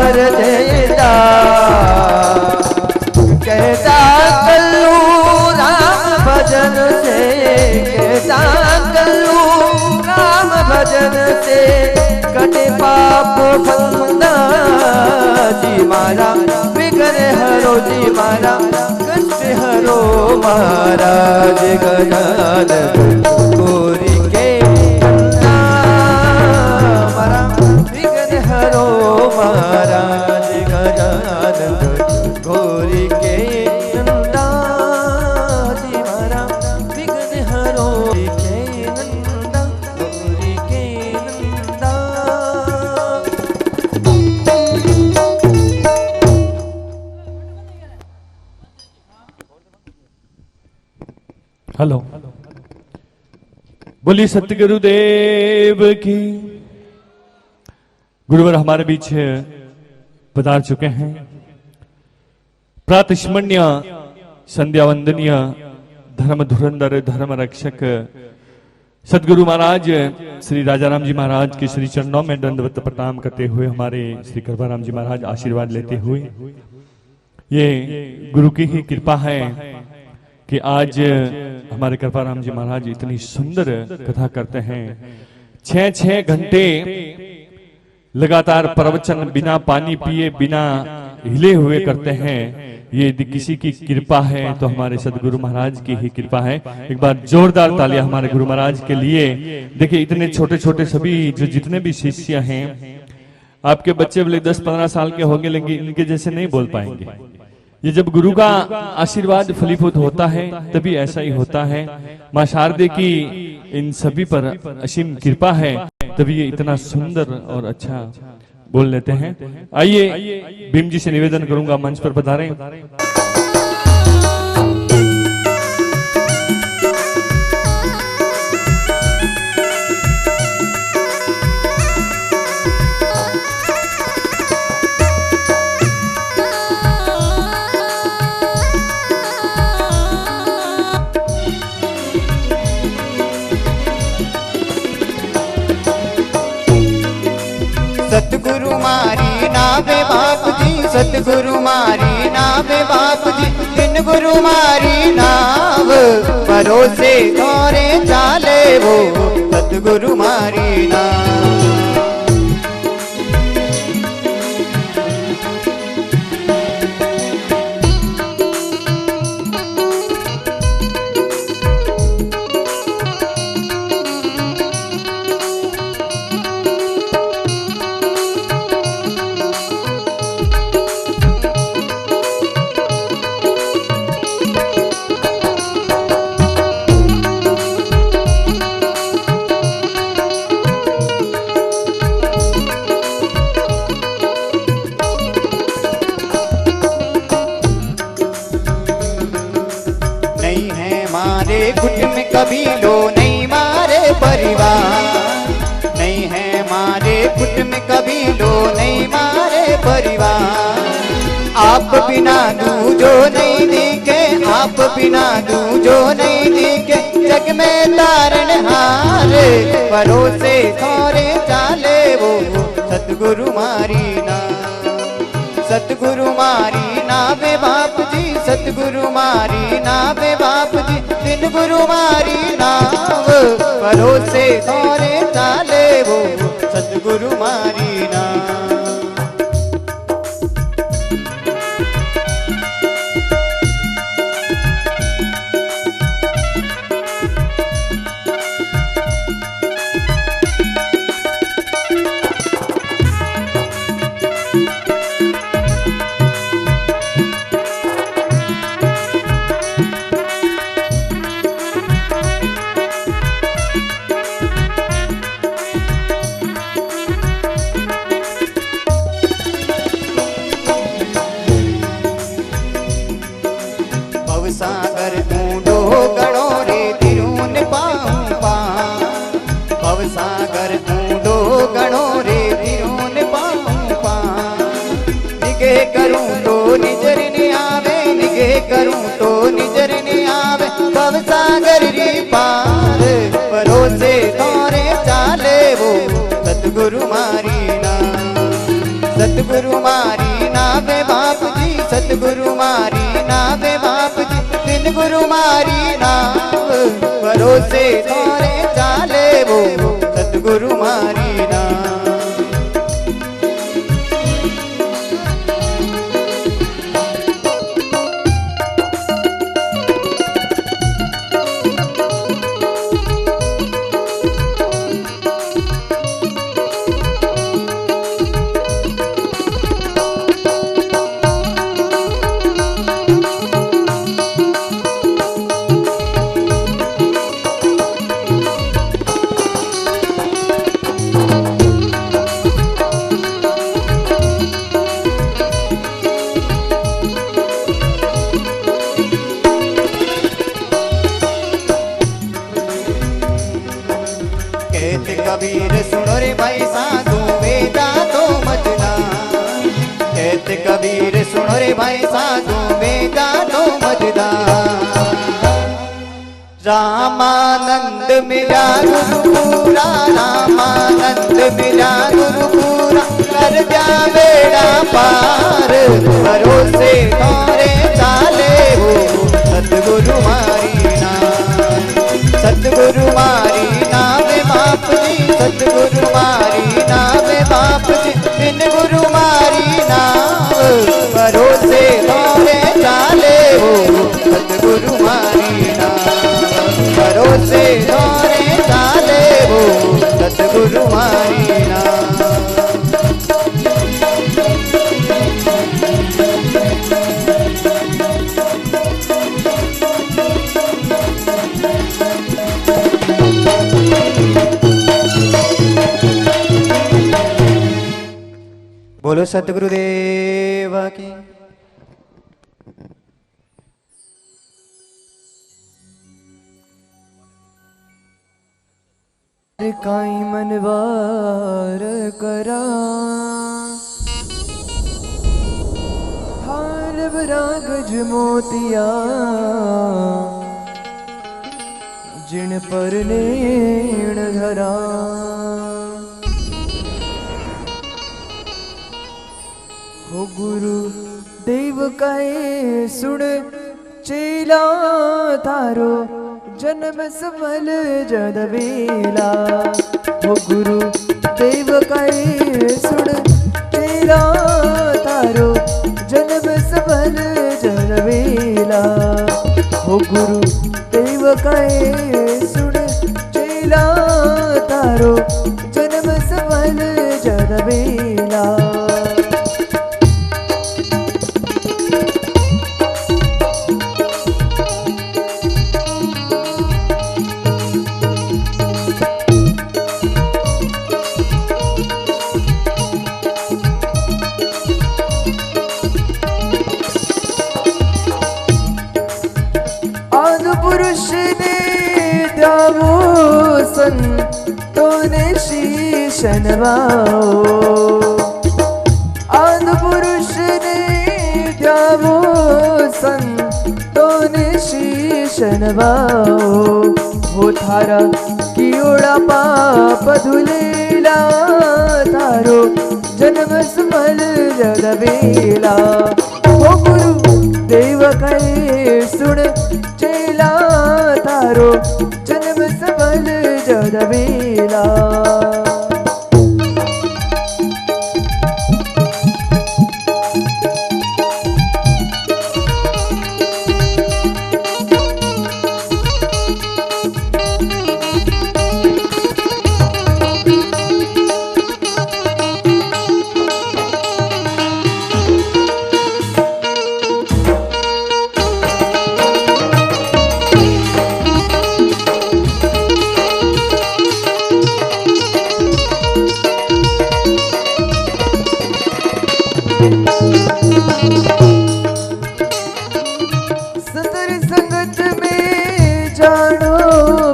भर देता। कहता कल्लू राम भजन से, कहता कल्लू राम भजन से कटे पाप फंदा। जी मारा विघ्न हरो, जी मारा कष्ट हरो महाराज गजानन गौरी के नंदा। मारा विघ्न हरो महाराज गजानन गौरी के नंदा। जी मारा विघ्न हरो के नंदा, गौरी के नंदा। हेलो, बोलिए सतगुरुदेव की। गुरुवर हमारे बीच पधार चुके हैं। प्रातस्मरणीय संध्या वंदनीय धर्म धुरंधर धर्म रक्षक सतगुरु महाराज श्री राजाराम जी महाराज के श्री चरणों में दंडवत प्रणाम करते हुए हमारे श्री कृपाराम जी महाराज आशीर्वाद लेते हुए, ये गुरु की ही कृपा है कि आज हमारे कृपाराम जी महाराज इतनी सुंदर कथा करते हैं। 6 घंटे लगातार प्रवचन बिना पानी पिए बिना हिले हुए करते हैं। ये यदि किसी की कृपा है तो हमारे सदगुरु महाराज की ही कृपा है। एक बार जोरदार तालियां हमारे गुरु महाराज के लिए। देखिए इतने छोटे छोटे सभी जो जितने भी शिष्य हैं, आपके बच्चे बोले 10-15 साल के होंगे, लेकिन इनके जैसे नहीं बोल पाएंगे। ये जब गुरु का आशीर्वाद फलीभूत होता है तभी ऐसा ही होता है। मां शारदे की इन सभी पर असीम कृपा है, तभी ये इतना सुंदर और अच्छा बोल लेते हैं। आइए भीम जी से निवेदन करूंगा मंच पर पधारें। सतगुरु मारी नावे बाप जी, सतगुरु मारी नावे बाप जी। दिन गुरु मारी नाव भरोसे थोरे चाले वो, सतगुरु मारी नाव। कभी लो नहीं मारे परिवार, नहीं है मारे कुट में कभी लो नहीं मारे परिवार। आप बिना दूजो नहीं दिखे, आप बिना दूजो नहीं दिखे। जग में तारण हारे परोसे थोरे चाले वो, सतगुरु मारी ना, सतगुरु मारी नावे बाप जी, सतगुरु मारी नावे बाप जी। दिन गुरु मारी नाव भरोसे थोरे चाले वो, सतगुरु मारी नाव। सागर ढूंढो गणो रे तिरुन पाऊं पां, भव सागर ढूंढो गणो रे तिरुन पाऊं पां। निगे करूं तो निजर ने आवे, निगे करूं तो निजर ने आवे। भव सागर री पार भरोसे थोरे चाले वो, सतगुरु मारी ना, सतगुरु मारी नावे बाप जी, सतगुरु मारी नावे बाप जी, बिन गुरु मारी नाव भरोसे तोरे चाले वो सतगुरु मारी नाव। कबीर सुनो रे भाई साधु वेदा तो मजना, कहते कबीर सुनो रे भाई साधु वेदा तो मजना। रामानंद मिला गुरुपुरा, रामानंद मिला गुरुपुरा, कर जा बेड़ा पार भरोसे तोरे चाले हो सतगुरु मारी नाम, सतगुरु मारी नावे बाप जी, सतगुरु मारी नावे बाप जी, बिन गुरु मारी नाव भरोसे तोरे चाले हो सतगुरु मारी नाव, भरोसे तोरे चाले हो सतगुरु मारी नाव। बोलो सतगुरुदेव की। काई मनवार करा हाल बरागज मोतिया, जिन पर नेण धरा हो गुरु देव कहे सुन चेला थारो जन्म सफल जद वेला। हो गुरु देव कहे सुन चेला थारो जन्म सफल जद वेला। हो गुरु देव कहे सुन चेला थारो जन्म सफल जद वेला। पुरुष ने द्यावो संतोने शीश नवाओ, आद पुरुष ने द्यावो संतोने शीश नवाओ। हो थारा कियोड़ा पाप धुलेला, थारो जन्म सफल जद वेला। हो गुरु देव कहे सुन चेला थारो जन्म सफल जद वेला। सतर संगत में जानो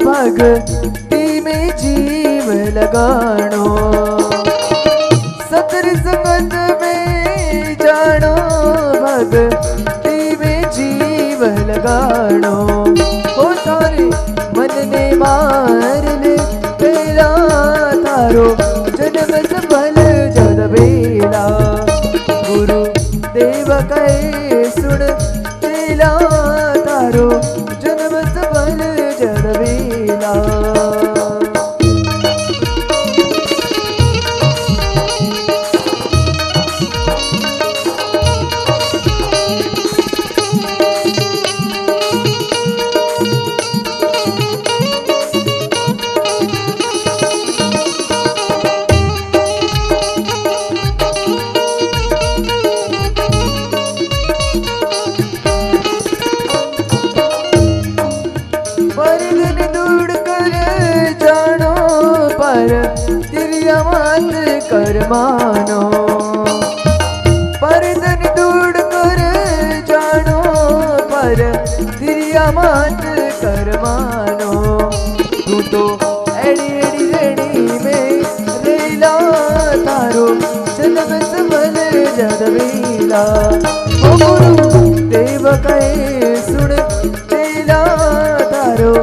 भक्ति में जीव लगानो, सतर संगत में जानो भक्ति में जीव लगानो। हो थारे मन ने मार ले पहला, थारो जन्म सफल जद वेला। वेला। कर मानो परदन दूर कर जानो पर दिरिया मात कर मानो। तू तो एड़ी एड़ी रेड़ी में रेला तारो जन्म सबल जदवेला। ओ गुरु देव कहे सुन चेला तारो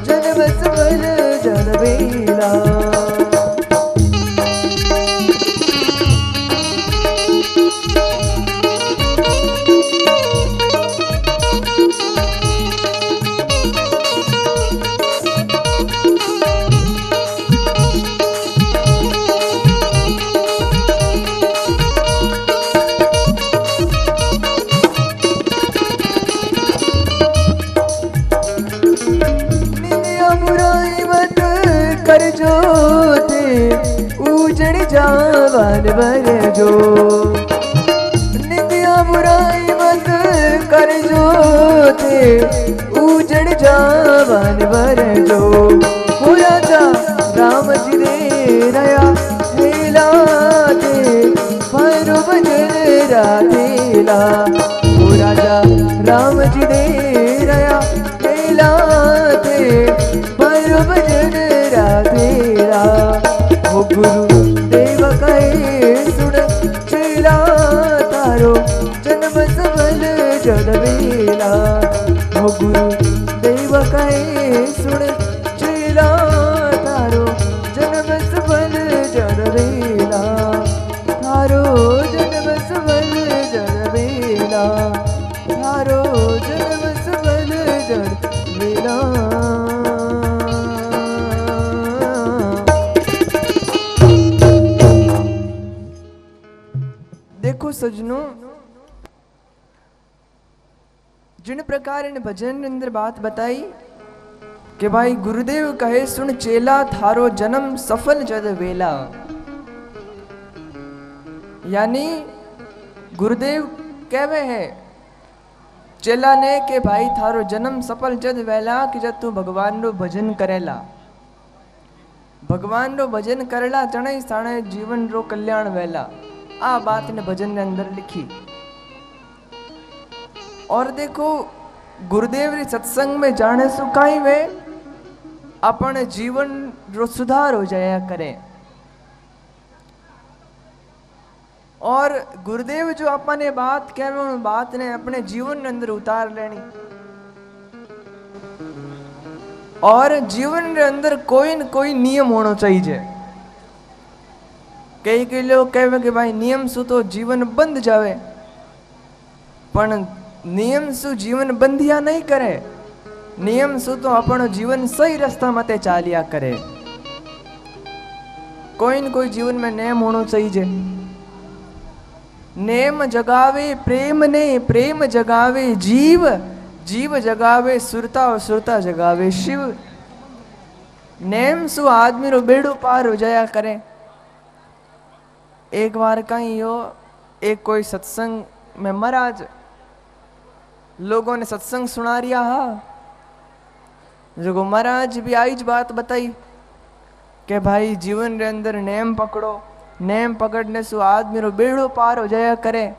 जन्म सबल जदवेला। कर जो थे उजड़ जावन बर जो निंदिया बुराई मत कर जो थे उजड़ जावन बर जो। हो राजा राम जी ने रया हेला थे भैरो भजन राधेला। हो राजा राम जी ने रया हेला थे भैरो भजन राधेला। हो गुरु देव कहे सुन चेला तारो जन्म सबल जदवेला। हो गुरु देव कहे सुन चेला तारो जन्म सबल जदवेला। तारो जन्म सबल जदवेला। तारो जन्म सबल जदवेला। देखो सजनों, जिन प्रकार इन भजन के अंदर बात बताई कि भाई गुरुदेव कहे सुन चेला थारो जन्म सफल जद वेला। यानी गुरुदेव कहवे है चेला ने के भाई थारो जन्म सफल जद वेला कि जब तू भगवान रो भजन करेला। भगवान रो भजन करेला जने साणे जीवन रो कल्याण वेला। आ बात ने भजन के अंदर लिखी। और देखो गुरुदेव री सत्संग में जाने सु काई वे अपने जीवन रो सुधार हो जाया करे। और गुरुदेव जो अपने बात कहवे उन बात ने अपने जीवन के अंदर उतार लेनी। और जीवन के अंदर कोई न कोई नियम होना चाहिए। कई लोग कहवे कि भाई नियम सु तो जीवन बंध जावे, पण नियम सु जीवन बंधिया नहीं करे। नियम सु तो अपनो जीवन सही रास्ता मते चालिया करे। कोई न कोई जीवन में नियम होना चाहिए। नेम जगावे प्रेम ने प्रेम जगावे जीव, जीव जगावे सुरता और सुरता जगावे शिव। नेम सु आदमी रो बेड़ो पार हो जाया करे। एक बार कहीं हो एक कोई सत्संग में महाराज लोगों ने सत्संग सुना रिया हा। जो महाराज भी आई बात बताई कि भाई जीवन के अंदर नेम पकड़ो, नेम पकड़ने से आदमी रो बेड़ो पार हो जाया करे।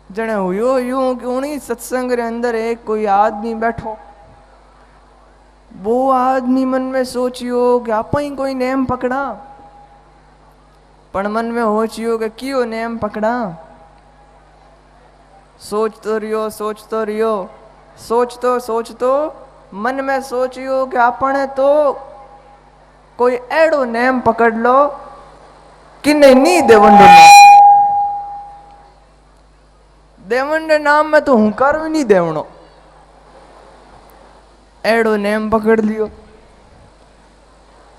जने हुयो यूं कि उन्हीं सत्संग के अंदर एक कोई आदमी बैठो, वो आदमी मन में सोचियो कि आप ही कोई नेम पकड़ा, पण मन में होचियो कि क्यों नेम पकड़ा। सोचतो रियो सोचतो मन में सोचियो कि आपने तो कोई एड़ो नेम पकड़ लो कि नहीं देवंडो देवंडे नाम में तो हुंकार भी नहीं देवनो। एड़ो नेम पकड़ लियो।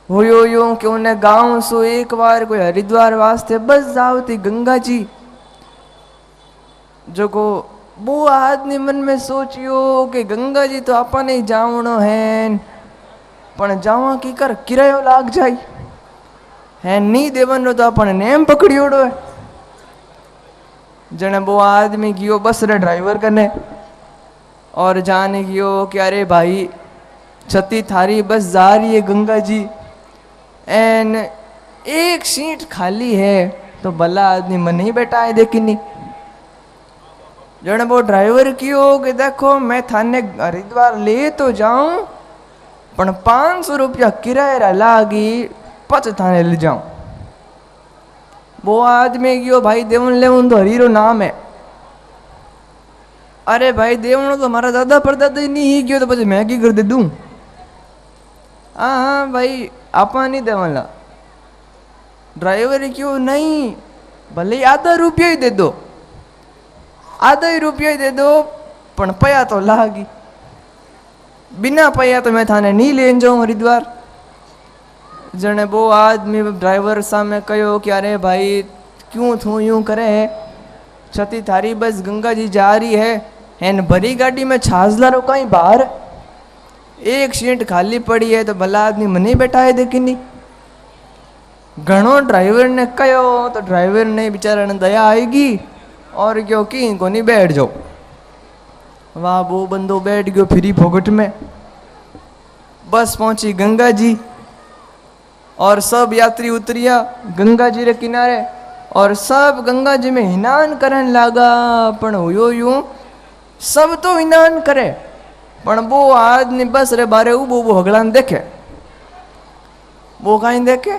हुयो यूं कि उन्हें गांव सो एक बार कोई हरिद्वार वास्ते बस जाओ थी गंगा जी। जो को वो आदमी मन में सोचियो कि गंगा जी तो अपन ही जावणो है, पण जावा की कर किरायो लाग जाए है नी देवन तो अपन नेम पकड़ियोड़ो है। जने वो आदमी गयो बस रे ड्राइवर कने और जाने गयो कि अरे भाई छती थारी बस जा रही है गंगा जी एन एक सीट खाली है तो भला आदमी मन ही बैठा है देखनी। जने वो ड्राइवर कियो कि देखो मैं थाने हरिद्वार ले तो जाऊं पण 500 रुपया किराया लागी पच थाने ले जाऊं। वो आदमी गयो भाई देवन लेवन तो हरीरो नाम है। अरे भाई देवनो तो हमारा दादा परदादा ही नहीं गयो तो પછી मैं की कर दे दूं। हाँ भाई आपा नहीं देवनला। ड्राइवर क्यों नहीं भले आधा रुपया ही दे दो, आधा ही रुपया ही दे दो पण पया तो लागी। बिना पया तो मैं थाने नहीं लेन जाऊं हरिद्वार। जने वो आदमी ड्राइवर सामने कहो कि अरे भाई क्यों तू यूं करे है, छती थारी बस गंगा जी जा रही है एन भरी गाड़ी में छाजला रो कहीं बाहर एक सीट खाली पड़ी है तो भला आदमी मनी बैठा है देखनी। घणो ड्राइवर ने कहो तो ड्राइवर ने बेचारा ने दया आएगी और क्यों कि इनको नहीं बैठ जाओ। वाह वो बंदो बैठ गयो फ्री फोकट में। बस पहुंची गंगा जी और सब यात्री उतरिया गंगा जी रे किनारे और सब गंगा जी में हिनान करन लागा। पण हुयो यूं सब तो हिनान करे पण वो आदमी बस रे बारे वो हगलान देखे। वो कहीं देखे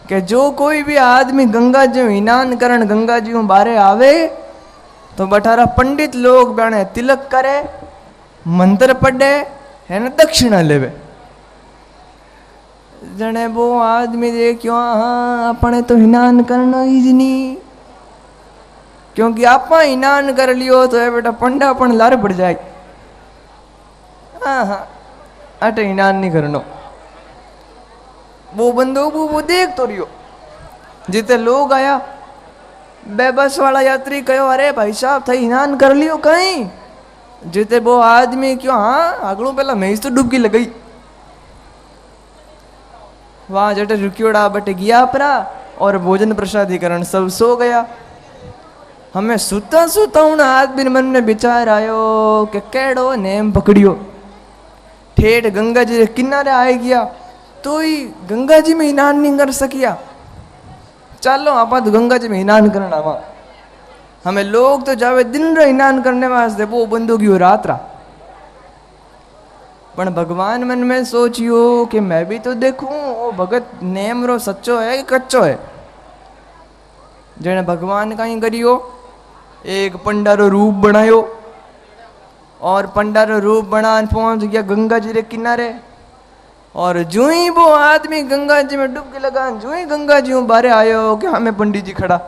कि जो कोई भी आदमी गंगा जी में हिनान करन गंगा जी में बारे आवे तो बठारा पंडित लोग बने तिलक करे मंत्र पढ़े है ना दक्षिणा लेवे। जने वो आदमी देखियो हाँ अपने तो हिनान करना ही नहीं, क्योंकि आपा हिनान कर लियो तो है बेटा पंडा अपन लार पड़ जाए। हाँ हाँ अटे हिनान नहीं करनो। वो बंदो वो देख तो रियो जिते लोग आया बे बस वाला यात्री कहो अरे भाई साहब थे हिनान कर लियो कहीं। जिते वो आदमी क्यों हाँ अगलों पहला मैं तो डुबकी लगाई। वहां जटे रुकियोड़ा बटे गया अपरा और भोजन प्रसादीकरण सब सो गया। हमें सुता सुता उन आदमी मन में विचार आयो कि केड़ो नेम पकड़ियो। ठेठ गंगा जी के किनारे आ गया तो ही गंगा जी में स्नान नहीं कर सकिया। चलो आप तो गंगा जी में स्नान करना वहां हमें लोग तो जावे दिन रे स्नान करने वास्ते वो बंदूकी हो रात रा। पण भगवान मन में सोचियो कि मैं भी तो देखूं वो भगत नेम रो सच्चो है कि कच्चो है। जेने भगवान कहीं करियो एक पंडारो रूप बनायो और पंडारो रूप बना पहुंच गया गंगा जी के किनारे। और जो ही वो आदमी गंगा जी में डुबकी लगा जो ही गंगा जी में बाहर आयो कि हमें पंडित जी खड़ा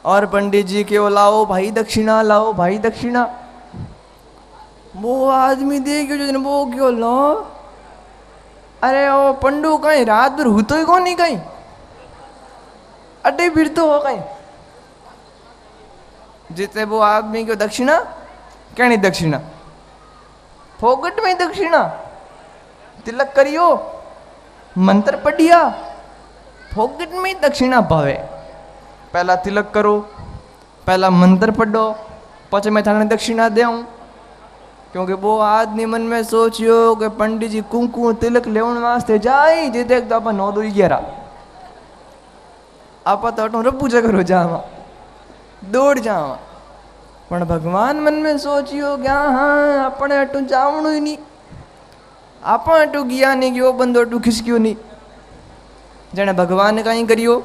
और पंडित जी के लाओ भाई दक्षिणा लाओ भाई दक्षिणा। वो आदमी देखियो जो वो क्यों लो अरे वो पंडू कहीं रात भर हुतो ही कौन नहीं कहीं अड्डे फिर तो हो कहीं। जिते वो आदमी को दक्षिणा कहनी दक्षिणा फोकट में दक्षिणा तिलक करियो मंत्र पढ़िया फोकट में दक्षिणा भावे। पहला तिलक करो पहला मंत्र पढ़ो पचे मैं थाने दक्षिणा देऊं। क्योंकि वो आदमी मन में सोचियो कि पंडित जी कुंकु तिलक लेवन वास्ते जाई जे देख तो अपन 9-2-11 आप तो अटो रब्बू जगह जावा दौड़ जावा। पण भगवान मन में सोचियो क्या हाँ अपने अटू जावणु ही नहीं आप अटू गया नहीं गयो बंदो अटू खिसक्यो नहीं। जने भगवान कहीं करियो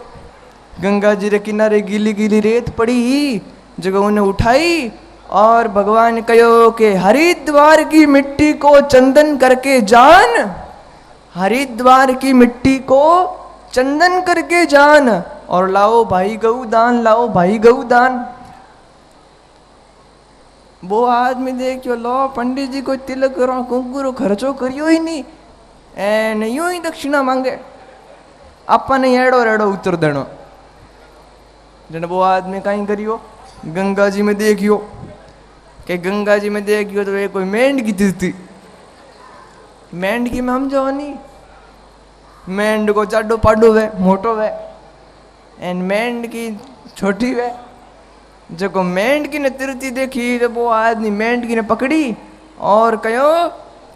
गंगा जी रे किनारे गीली गीली रेत पड़ी जगह उन्हें उठाई और भगवान कहो कि हरिद्वार की मिट्टी को चंदन करके जान, हरिद्वार की मिट्टी को चंदन करके जान और लाओ भाई गऊ दान लाओ भाई गऊ दान। वो आदमी देखियो लो पंडित जी कोई तिलक करो कुंकुरो खर्चो करियो ही नहीं एन यूं ही दक्षिणा मांगे अपन एड़ो रेड़ो उतर देनो। जन वो आदमी कहीं करियो गंगा जी में देखियो कि गंगा जी में देखियो तो ये कोई मेंढकी थी। मेंढकी में हम जो नहीं मेंढ को चाडो पाडो वे मोटो वे एन मेंढकी छोटी वे। जब मेंढकी ने तिरती देखी तो वो आदमी मेंढकी ने पकड़ी और कहो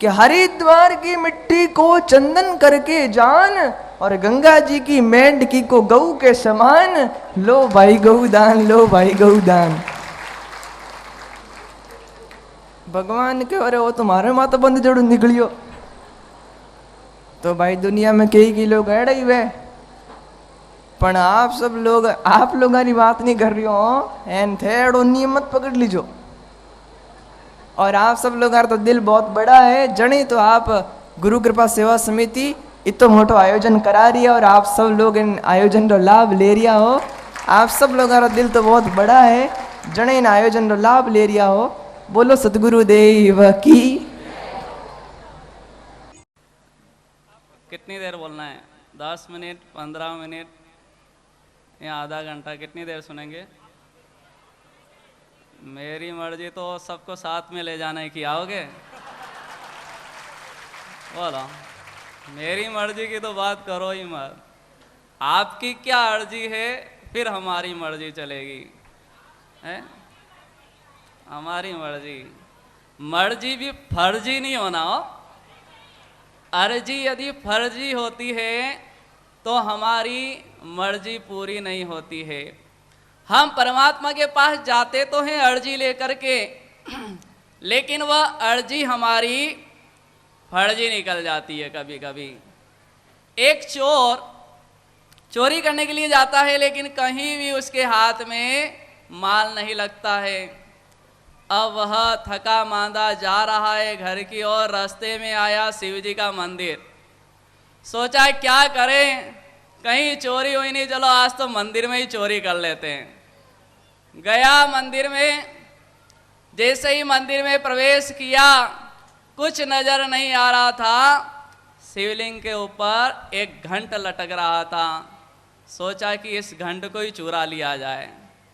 कि हरिद्वार की मिट्टी को चंदन करके जान और गंगा जी की मेंढकी को गऊ के समान लो भाई गऊ दान, लो भाई गऊ दान। भगवान के अरे वो तुम्हारे माता बंद जड़ू निकलियो तो भाई दुनिया में कई लोग अड़े ही वे पण आप सब लोग आप लोगों बात नहीं कर रही हो एन थेड़ो नियमत पकड़ लीजो। और आप सब लोग तो दिल बहुत बड़ा है जने तो आप गुरु कृपा सेवा समिति इतो मोटो आयोजन करा रही है और आप सब लोग इन आयोजन रो लाभ ले रिया हो। आप सब लोगों का दिल तो बहुत बड़ा है जने इन आयोजन रो लाभ ले रिया हो। बोलो सतगुरु देव की। कितनी देर बोलना है? 10 मिनट, 15 मिनट या आधा घंटा? कितनी देर सुनेंगे? मेरी मर्जी तो सबको साथ में ले जाने की। आओगे? बोलो मेरी मर्जी की तो बात करो ही मत। आपकी क्या अर्जी है फिर हमारी मर्जी चलेगी है? हमारी मर्जी मर्जी भी फर्जी नहीं होना हो। अर्जी यदि फर्जी होती है तो हमारी मर्जी पूरी नहीं होती है। हम परमात्मा के पास जाते तो हैं अर्जी लेकर के लेकिन वह अर्जी हमारी फर्जी निकल जाती है कभी कभी। एक चोर चोरी करने के लिए जाता है लेकिन कहीं भी उसके हाथ में माल नहीं लगता है। अब वह थका मांदा जा रहा है घर की ओर। रास्ते में आया शिव जी का मंदिर। सोचा क्या करें, कहीं चोरी हुई नहीं, चलो आज तो मंदिर में ही चोरी कर लेते हैं। गया मंदिर में। जैसे ही मंदिर में प्रवेश किया कुछ नजर नहीं आ रहा था। शिवलिंग के ऊपर एक घंट लटक रहा था। सोचा कि इस घंट को ही चुरा लिया जाए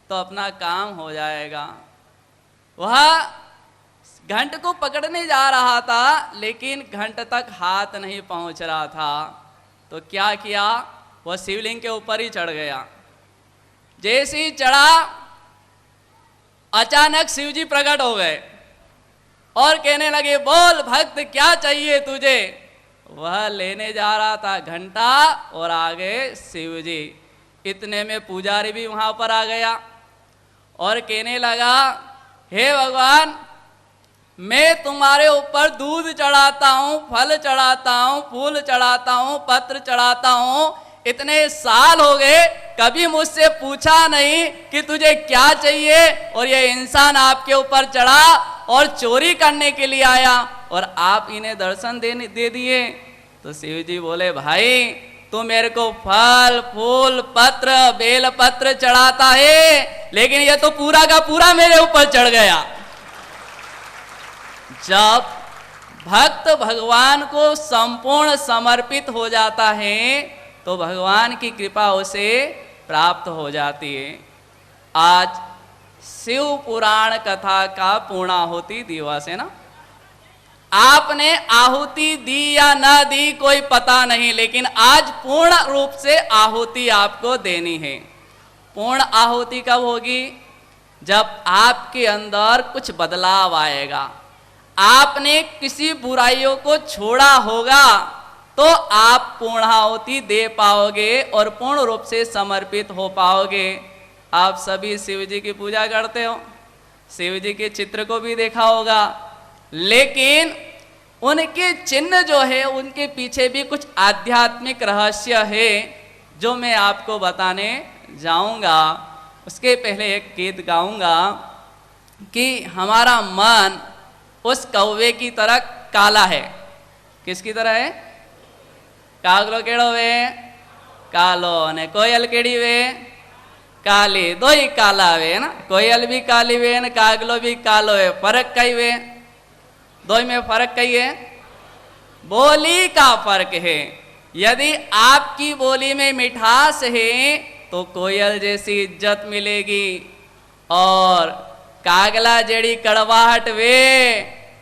तो अपना काम हो जाएगा। वह घंट को पकड़ने जा रहा था लेकिन घंट तक हाथ नहीं पहुंच रहा था। तो क्या किया, वह शिवलिंग के ऊपर ही चढ़ गया। जैसे ही चढ़ा अचानक शिव जी प्रकट हो गए और कहने लगे बोल भक्त क्या चाहिए तुझे। वह लेने जा रहा था घंटा और आगे शिव जी। इतने में पुजारी भी वहां पर आ गया और कहने लगा हे भगवान मैं तुम्हारे ऊपर दूध चढ़ाता हूँ, फल चढ़ाता हूँ, फूल चढ़ाता हूँ, पत्र चढ़ाता हूँ। इतने साल हो गए कभी मुझसे पूछा नहीं कि तुझे क्या चाहिए और ये इंसान आपके ऊपर चढ़ा और चोरी करने के लिए आया और आप इन्हें दर्शन दे दिए। तो शिव जी बोले भाई तू मेरे को फल फूल पत्र बेल पत्र चढ़ाता है लेकिन ये तो पूरा का पूरा मेरे ऊपर चढ़ गया। जब भक्त भगवान को संपूर्ण समर्पित हो जाता है तो भगवान की कृपा उसे प्राप्त हो जाती है। आज शिव पुराण कथा का पूर्णाहुति दिवस है ना। आपने आहुति दी या न दी कोई पता नहीं लेकिन आज पूर्ण रूप से आहुति आपको देनी है। पूर्ण आहुति कब होगी? जब आपके अंदर कुछ बदलाव आएगा। आपने किसी बुराइयों को छोड़ा होगा तो आप पूर्णाहुति दे पाओगे और पूर्ण रूप से समर्पित हो पाओगे। आप सभी शिव जी की पूजा करते हो, शिव जी के चित्र को भी देखा होगा, लेकिन उनके चिन्ह जो है उनके पीछे भी कुछ आध्यात्मिक रहस्य है जो मैं आपको बताने जाऊंगा। उसके पहले एक गीत गाऊंगा कि हमारा मन उस कौवे की तरह काला है। किसकी तरह है? कागलो केड़ो वे कालो ने कोयल केड़ी वे काली दो ही काला वे है ना, कोयल भी काली वे न कागलो भी कालो है, फर्क कई वे दो में फर्क कई है, बोली का फर्क है। यदि आपकी बोली में मिठास है तो कोयल जैसी इज्जत मिलेगी, और कागला जेड़ी कड़वाहट वे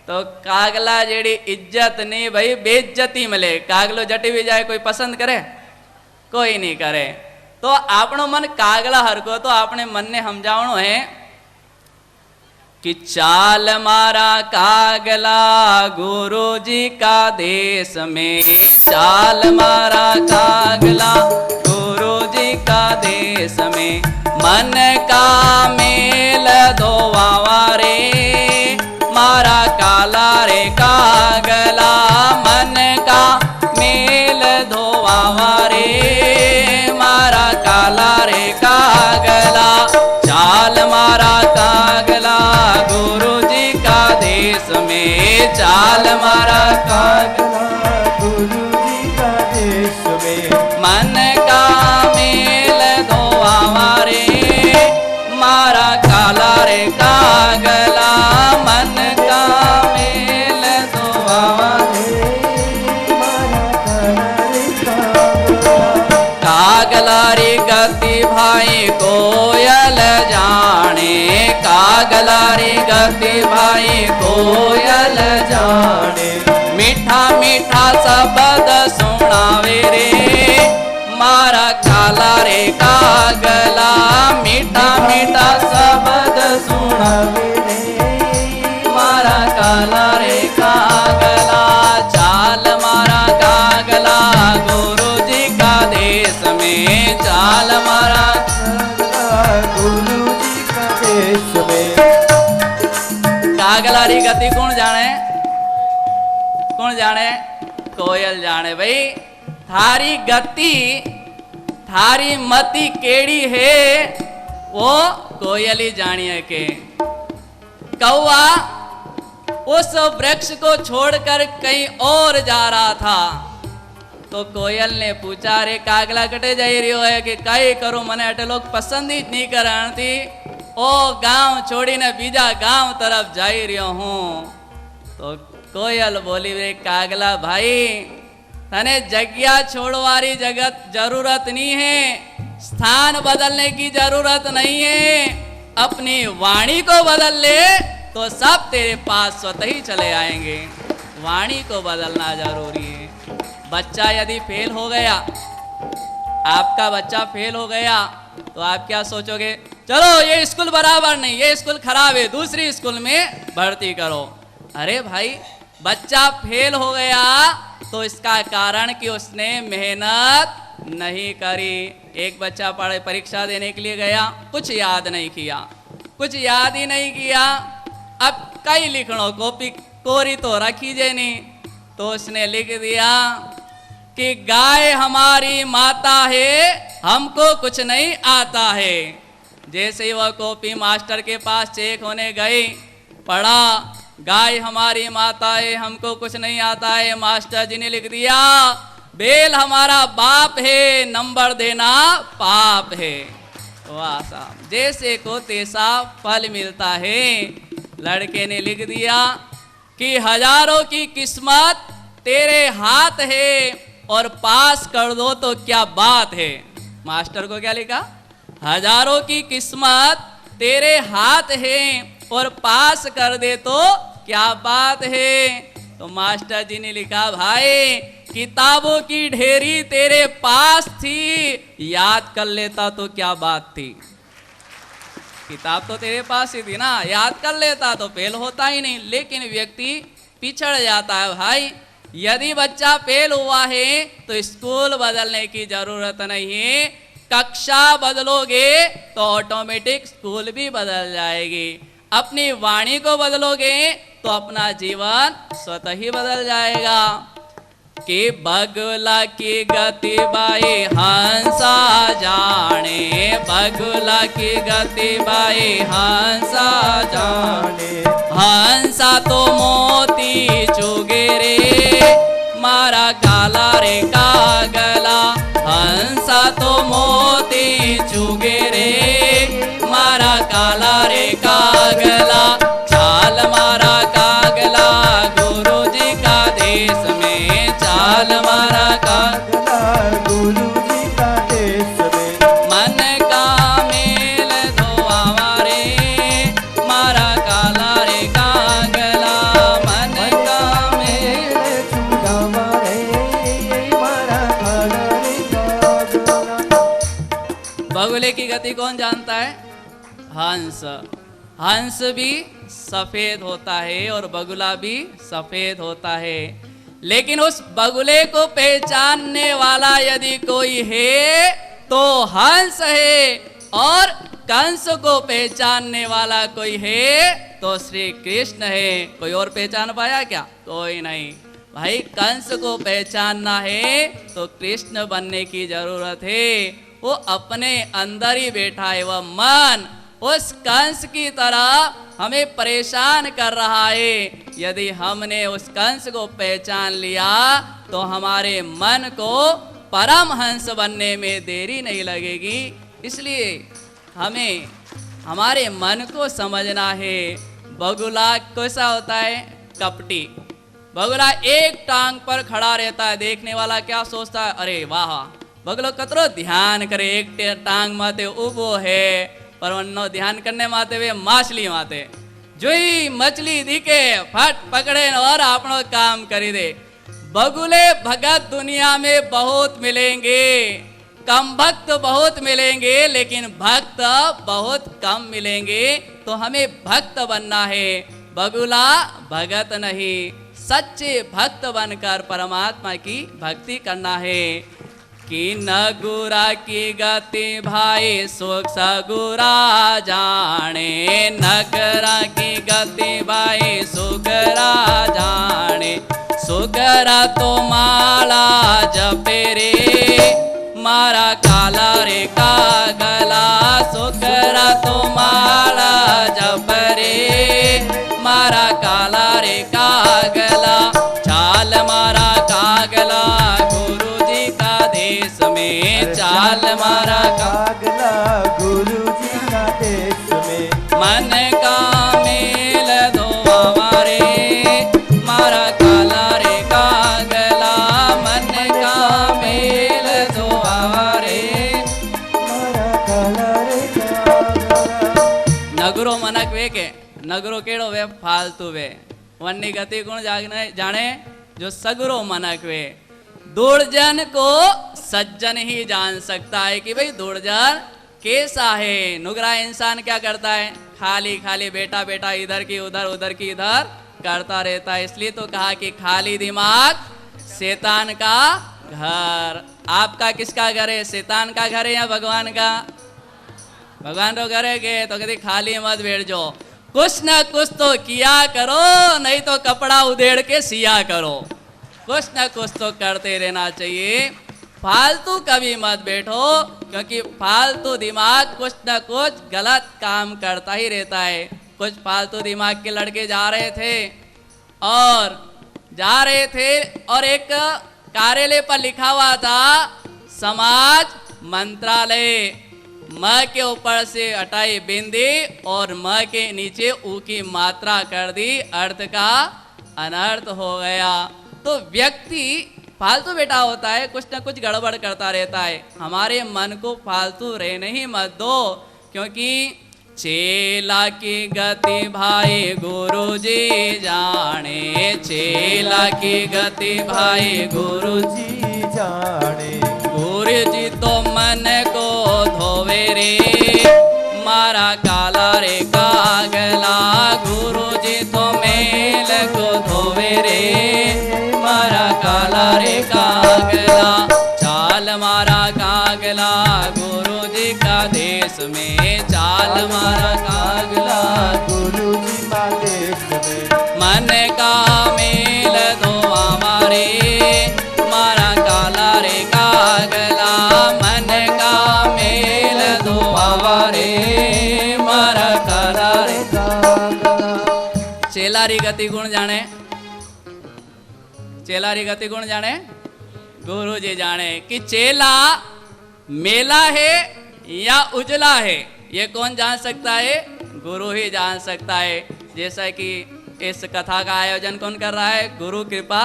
तो कागला जेड़ी इज्जत नहीं भाई बेइज्जती मिले। कागलो जटी भी जाए कोई पसंद करे, कोई नहीं करे। तो आपनो मन कागला हरको तो आपने मन ने समझावनो है कि चाल मारा कागला गुरु जी का देश में, चाल मारा कागला गुरु जी का देश में, मन का मेल धोवावा रे मारा काला रे कागला, मन का मेल धोवावा रे मारा काला रे कागला, चाल मारा कागला गुरु जी का देश में, चाल मारा कागला गुरु जी का देश में, मन का मेल धोवावा रे मारा काला रे कागला, मन का मेल धोवावा रे मारा काला रे कागला। कागला रे गति भाई कोयल जाने, कागला रे गति भाई कोयल जाने, मीठा मीठा शब्द सुनावे रे मारा काला रे कागला, मीठा मीठा शब्द सुनावे रे मारा काला रे कागला, चाल मारा कागला गुरु जी का देश में, चाल मारा गुरु जी का देश में। कागला री गति कौन जाने, कौन जाने, कोयल जाने। भाई थारी गति थारी मति केड़ी है वो कोयल ही जानिए के। कौआ उस वृक्ष को छोड़कर कहीं और जा रहा था तो कोयल ने पूछा, रे कागला कटे जाई रही है कि कई करो, मने अटे लोग पसंद ही नहीं करान थी, ओ गांव छोड़ी ने बीजा गांव तरफ जाई रही हूं। तो कोयल बोली, रे कागला भाई तने जगह छोड़वारी जगत जरूरत नहीं है, स्थान बदलने की जरूरत नहीं है, अपनी वाणी को बदल ले तो सब तेरे पास स्वतः ही चले आएंगे। वाणी को बदलना जरूरी है। बच्चा यदि फेल हो गया, आपका बच्चा फेल हो गया तो आप क्या सोचोगे, चलो ये स्कूल बराबर नहीं, ये स्कूल खराब है, दूसरी स्कूल में भर्ती करो। अरे भाई बच्चा फेल हो गया तो इसका कारण कि उसने मेहनत नहीं करी। एक बच्चा पढ़े परीक्षा देने के लिए गया, कुछ याद नहीं किया, कुछ याद ही नहीं किया, अब कई लिखनो कॉपी कोरी तो रखी जे नहीं, तो उसने लिख दिया कि गाय हमारी माता है, हमको कुछ नहीं आता है। जैसे ही वह कॉपी मास्टर के पास चेक होने गई, पढ़ा गाय हमारी माता है, हमको कुछ नहीं आता है, मास्टर जी ने लिख दिया बेल हमारा बाप है, नंबर देना पाप है। वाह साहब, जैसे को तैसा फल मिलता है। लड़के ने लिख दिया कि हजारों की किस्मत तेरे हाथ है और पास कर दो तो क्या बात है। मास्टर को क्या लिखा, हजारों की किस्मत तेरे हाथ है और पास कर दे तो क्या बात है। तो मास्टर जी ने लिखा, भाई किताबों की ढेरी तेरे पास थी, याद कर लेता तो क्या बात थी। किताब तो तेरे पास ही थी ना, याद कर लेता तो फेल होता ही नहीं। लेकिन व्यक्ति पिछड़ जाता है। भाई यदि बच्चा फेल हुआ है तो स्कूल बदलने की जरूरत नहीं है, कक्षा बदलोगे तो ऑटोमेटिक स्कूल भी बदल जाएगी। अपनी वाणी को बदलोगे तो अपना जीवन स्वतः ही बदल जाएगा। कि बगुला की गति बाई हंसा जाने, बगुला की गति बाई हंसा जाने, हंसा तो मोती चुगे रे मारा काला रे कागला, हंसा तो मोती चुगे रे, मारा काला रे कागला, चाल मारा कागला गुरु जी का देश में, चाल मारा कागला गुरु जी का देश में। मन का मेल धोआवा रे, मारा काला रे कागला, मन का मेल छुड़ावा रे, मारा काला रे कागला। बगुले की गति कौन जानता है? हंस। हंस भी सफेद होता है और बगुला भी सफेद होता है, लेकिन उस बगुले को पहचानने वाला यदि कोई है तो हंस है, और कंस को पहचानने वाला कोई है तो श्री कृष्ण है। कोई और पहचान पाया क्या? कोई नहीं। भाई कंस को पहचानना है तो कृष्ण बनने की जरूरत है। वो अपने अंदर ही बैठा है, वह मन उस कंस की तरह हमें परेशान कर रहा है। यदि हमने उस कंस को पहचान लिया तो हमारे मन को परमहंस बनने में देरी नहीं लगेगी। इसलिए हमें हमारे मन को समझना है। बगुला कैसा होता है? कपटी। बगुला एक टांग पर खड़ा रहता है, देखने वाला क्या सोचता है? अरे वाह, बगुलो कतरो ध्यान करे, एक टांग माते उबो है, पर वन्नो ध्यान करने माते वे माछली माते जोई मछली दिखे फट पकड़े और अपनो काम करी दे। बगुले भगत दुनिया में बहुत मिलेंगे, कम भक्त बहुत मिलेंगे, लेकिन भक्त बहुत कम मिलेंगे। तो हमें भक्त बनना है, बगुला भगत नहीं। सच्चे भक्त बनकर परमात्मा की भक्ति करना है। कि नगुरा की गति भाई सुख सगुरा जाने, नगरा की गति भाई सुगरा जाने, सुगरा तो माला जपे रे, मारा काला रे कागला, सुगरा तो माला जप रे, मारा काला रे कागला, चाल मारा कागला गुरु जी का देश में, चाल मारा कागला गुरु जी का देश में। मन का मेल धोआवा रे, मारा काला रे कागला, मन का मेल धोआवा रे, मारा काला रे कागला। नगरो मनक वे के नगरो केड़ो वे फालतू वे, वन्नी गति गुण जाने जो सगरो मनक वे। दुर्जन को सज्जन ही जान सकता है कि भाई दुर्जन कैसा है। नुगरा इंसान क्या करता है? खाली खाली बेटा बेटा इधर की उधर उधर की इधर करता रहता है। इसलिए तो कहा कि खाली दिमाग शैतान का घर। आपका किसका घर है? शैतान का घर है या भगवान का? भगवान तो घर है के, तो कहते खाली मत बैठ जाओ, कुछ ना कुछ तो किया करो, नहीं तो कपड़ा उधेड़ के सिया करो। कुछ ना कुछ तो करते रहना चाहिए। फालतू कभी मत बैठो, क्योंकि फालतू दिमाग कुछ ना कुछ गलत काम करता ही रहता है। कुछ फालतू दिमाग के लड़के जा रहे थे और एक कार्यालय पर लिखा हुआ था समाज मंत्रालय। म के ऊपर से हटाई बिंदी और म के नीचे ऊ की मात्रा कर दी, अर्थ का अनर्थ हो गया। तो व्यक्ति फालतू बेटा होता है, कुछ ना कुछ गड़बड़ करता रहता है। हमारे मन को फालतू रहने ही मत दो, क्योंकि चेला की गति भाई गुरु जी जाने, चेला की गति भाई गुरु जी जाने। गुरु जी तो मन को धोवे रे, मारा काला रे कागला, गुरु जी तो मेल को धोवे रे, मारा काला रे कागला, चाल मारा कागला गुरु जी का देश में, चाल मारा कागला गुरु जी का देश में। मन का मेल धोआ मारे, मारा काला रे कागला, मन का मेल धोआ मारे, मारा काला रे कागला। चेलारी गति गुण जाने, चेलारी गति गुण जाने गुरु जी जाने। कि चेला मेला है या उजला है, ये कौन जान सकता है? गुरु ही जान सकता है। जैसा कि इस कथा का आयोजन कौन कर रहा है? गुरु कृपा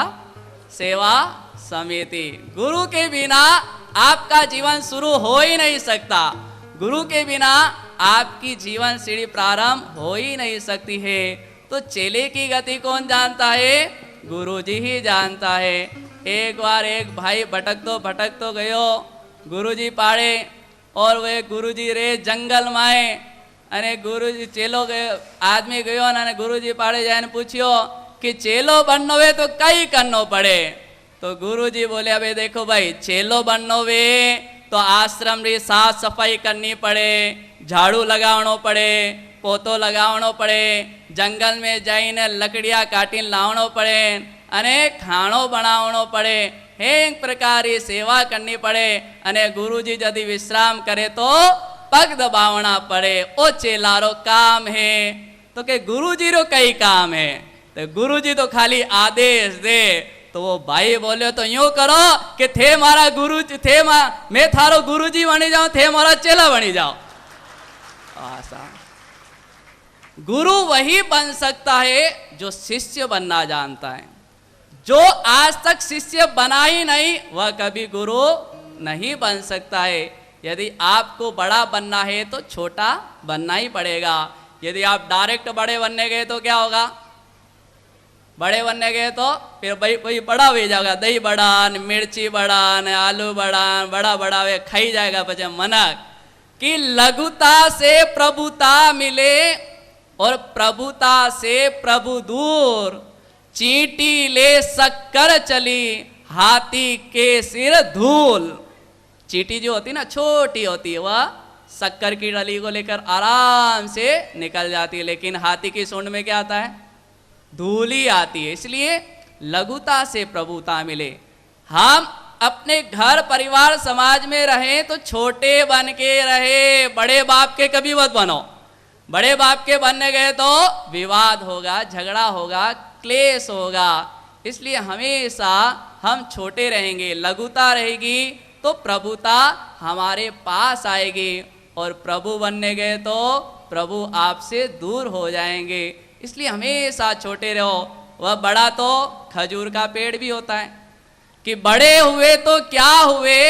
सेवा समिति। गुरु के बिना आपका जीवन शुरू हो ही नहीं सकता, गुरु के बिना आपकी जीवन सीढ़ी प्रारंभ हो ही नहीं सकती है। तो चेले की गति कौन जानता है? गुरु जी ही जानता है। एक बार एक भाई भटक तो गयो गुरुजी पाड़े, और वे गुरुजी रे जंगल में अने गुरुजी चेलो गयो, आदमी गयो ने गुरुजी पाड़े जाने पूछियो कि चेलो बननो वे तो कई करनो पड़े। तो गुरुजी बोले अबे देखो भाई, चेलो बननो वे तो आश्रम री साफ सफाई करनी पड़े, झाड़ू लगावनो पड़े, पोतो लगावनो पड़े, जंगल में जाइने लकड़िया काटी लावनो पड़े, अने खाणो बनावनो पड़े, एक प्रकार की सेवा करनी पड़े। अने गुरुजी यदि विश्राम करे तो पग दबावना पड़े। ओ चेलारो काम है। तो के गुरुजी रो कई काम है? तो गुरुजी तो खाली आदेश दे। तो वो भाई बोले तो यूं करो कि थे मारा गुरुजी, थे मैं थारो गुरुजी बनी जाऊं, थे मारा चेला बनी जाओ। आसान। गुरु वही बन सकता है जो शिष्य बनना जानता है। जो आज तक शिष्य बना ही नहीं, वह कभी गुरु नहीं बन सकता है। यदि आपको बड़ा बनना है तो छोटा बनना ही पड़ेगा। यदि आप डायरेक्ट बड़े बनने गए तो क्या होगा? बड़े बनने गए तो फिर भाई बड़ा हो जाएगा, दही बड़ान, मिर्ची बड़ान, आलू बड़ान, बड़ा बड़ा वे खाई जाएगा। बचे मनक कि लघुता से प्रभुता मिले और प्रभुता से प्रभु दूर, चींटी ले शक्कर चली हाथी के सिर धूल। चींटी जो होती ना, छोटी होती है, वह शक्कर की डली को लेकर आराम से निकल जाती है, लेकिन हाथी की सूंड में क्या आता है? धूल ही आती है। इसलिए लघुता से प्रभुता मिले। हम अपने घर परिवार समाज में रहें तो छोटे बन के रहे, बड़े बाप के कभी मत बनो। बड़े बाप के बनने गए तो विवाद होगा, झगड़ा होगा, क्लेश होगा। इसलिए हमेशा हम छोटे रहेंगे, लघुता रहेगी तो प्रभुता हमारे पास आएगी, और प्रभु बनने गए तो प्रभु आपसे दूर हो जाएंगे। इसलिए हमेशा छोटे रहो। वह बड़ा तो खजूर का पेड़ भी होता है कि बड़े हुए तो क्या हुए,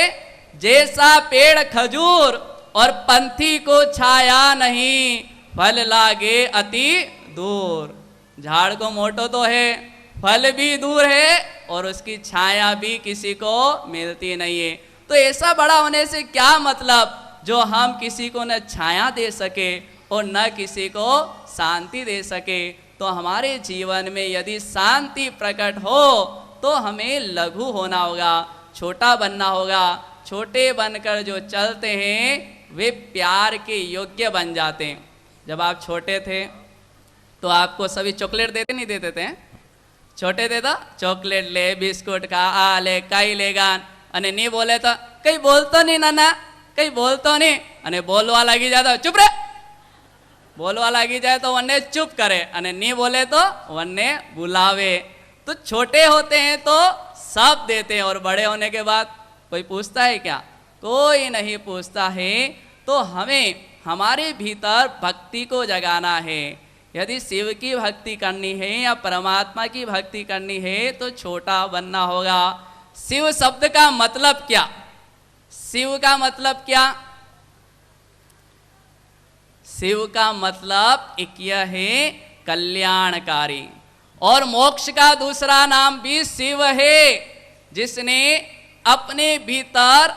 जैसा पेड़ खजूर और पंथी को छाया नहीं, फल लागे अति दूर। झाड़ को मोटो तो है, फल भी दूर है और उसकी छाया भी किसी को मिलती नहीं है। तो ऐसा बड़ा होने से क्या मतलब जो हम किसी को न छाया दे सके और न किसी को शांति दे सके। तो हमारे जीवन में यदि शांति प्रकट हो तो हमें लघु होना होगा, छोटा बनना होगा। छोटे बनकर जो चलते हैं वे प्यार के योग्य बन जाते हैं। जब आप छोटे थे तो आपको सभी चॉकलेट देते नहीं देते थे? छोटे थे तो चॉकलेट ले, बिस्कुट खा, आ ले, कई लेगान, अने नहीं बोले तो कई बोलतो नहीं नाना, कई बोलतो नहीं, अने बोलवा लगी जाता चुप रे, बोलवा लगी जाए तो वन्ने चुप करे, अने नहीं बोले तो वन्ने बुलावे। तो छोटे होते हैं तो सब देते हैं, और बड़े होने के बाद कोई पूछता है क्या? कोई नहीं पूछता है। तो हमें हमारे भीतर भक्ति को जगाना है। यदि शिव की भक्ति करनी है या परमात्मा की भक्ति करनी है तो छोटा बनना होगा। शिव शब्द का मतलब क्या? शिव का मतलब क्या? शिव का मतलब एक यह है कल्याणकारी, और मोक्ष का दूसरा नाम भी शिव है। जिसने अपने भीतर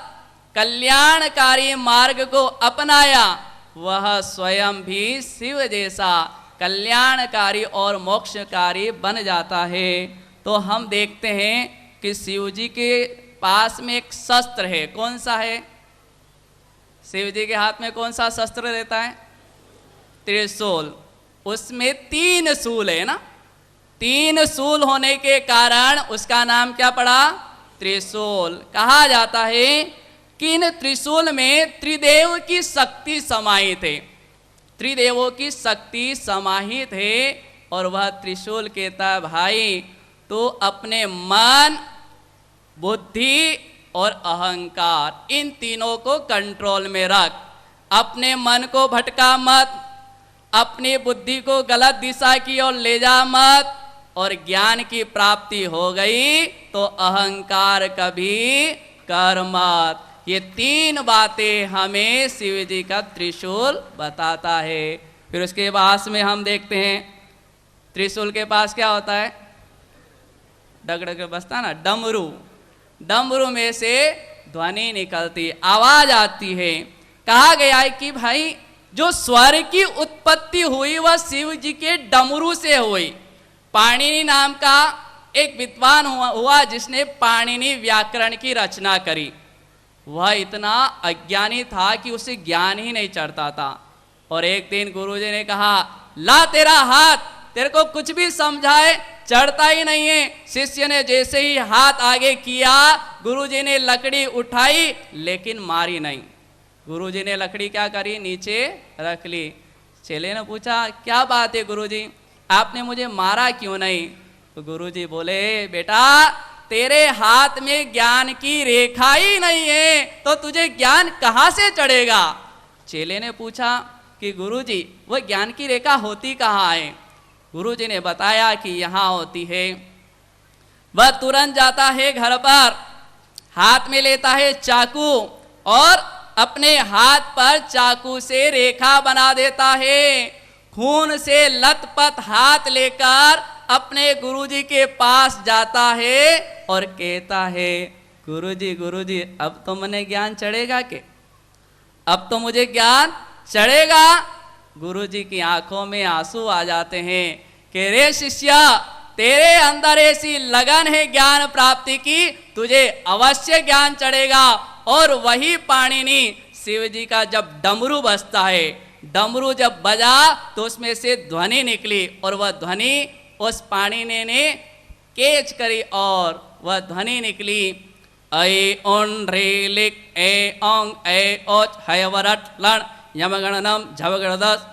कल्याणकारी मार्ग को अपनाया वह स्वयं भी शिव जैसा कल्याणकारी और मोक्षकारी बन जाता है। तो हम देखते हैं कि शिव जी के पास में एक शस्त्र है। कौन सा है? शिव जी के हाथ में कौन सा शस्त्र रहता है? त्रिशूल। उसमें 3 शूल है ना, 3 शूल होने के कारण उसका नाम क्या पड़ा? त्रिशूल। कहा जाता है कि इन त्रिशूल में त्रिदेव की शक्ति समाहित है, त्रिदेवों की शक्ति समाहित है। और वह त्रिशूल कहता है भाई तो अपने मन, बुद्धि और अहंकार, इन तीनों को कंट्रोल में रख। अपने मन को भटका मत, अपनी बुद्धि को गलत दिशा की ओर ले जा मत, और ज्ञान की प्राप्ति हो गई तो अहंकार कभी कर मत। ये तीन बातें हमें शिव जी का त्रिशूल बताता है। फिर उसके पास में हम देखते हैं त्रिशूल के पास क्या होता है, डगडग बजता ना, डमरू। डमरू में से ध्वनि निकलती, आवाज आती है। कहा गया है कि भाई जो स्वर की उत्पत्ति हुई वह शिव जी के डमरू से हुई। पाणिनि नाम का एक विद्वान हुआ जिसने पाणिनि व्याकरण की रचना करी। वह इतना अज्ञानी था कि उसे ज्ञान ही नहीं चढ़ता था। और एक दिन गुरुजी ने कहा, ला तेरा हाथ, तेरे को कुछ भी समझाए चढ़ता ही नहीं है। शिष्य ने जैसे ही हाथ आगे किया, गुरुजी ने लकड़ी उठाई लेकिन मारी नहीं। गुरुजी ने लकड़ी क्या करी, नीचे रख ली। चेले ने पूछा, क्या बात है गुरुजी, आपने मुझे मारा क्यों नहीं? तो गुरुजी बोले, बेटा तेरे हाथ में ज्ञान की रेखा ही नहीं है, तो तुझे ज्ञान कहां से चढ़ेगा? चेले ने पूछा कि गुरुजी वह ज्ञान की रेखा होती कहाँ है? गुरुजी ने बताया कि यहाँ होती है। वह तुरंत जाता है घर पर, हाथ में लेता है चाकू और अपने हाथ पर चाकू से रेखा बना देता है। खून से लथपथ हाथ लेकर अपने गुरुजी के पास जाता है और कहता है, गुरुजी गुरुजी अब तो मुझे ज्ञान चढ़ेगा के? अब तो मुझे ज्ञान चढ़ेगा। गुरुजी की आंखों में आंसू आ जाते हैं कि रे शिष्या, तेरे अंदर ऐसी लगन है ज्ञान प्राप्ति की, तुझे अवश्य ज्ञान चढ़ेगा। और वही पाणिनि शिव जी का जब डमरू बजता है, डमरू जब बजा तो उसमें से ध्वनि निकली और वह ध्वनि उस पाणिनि ने कैच करी और वह ध्वनि निकली, ऐ ओन रे लिक ए ओंग ए ओच हयवरट लण यमगणनम झवगणदस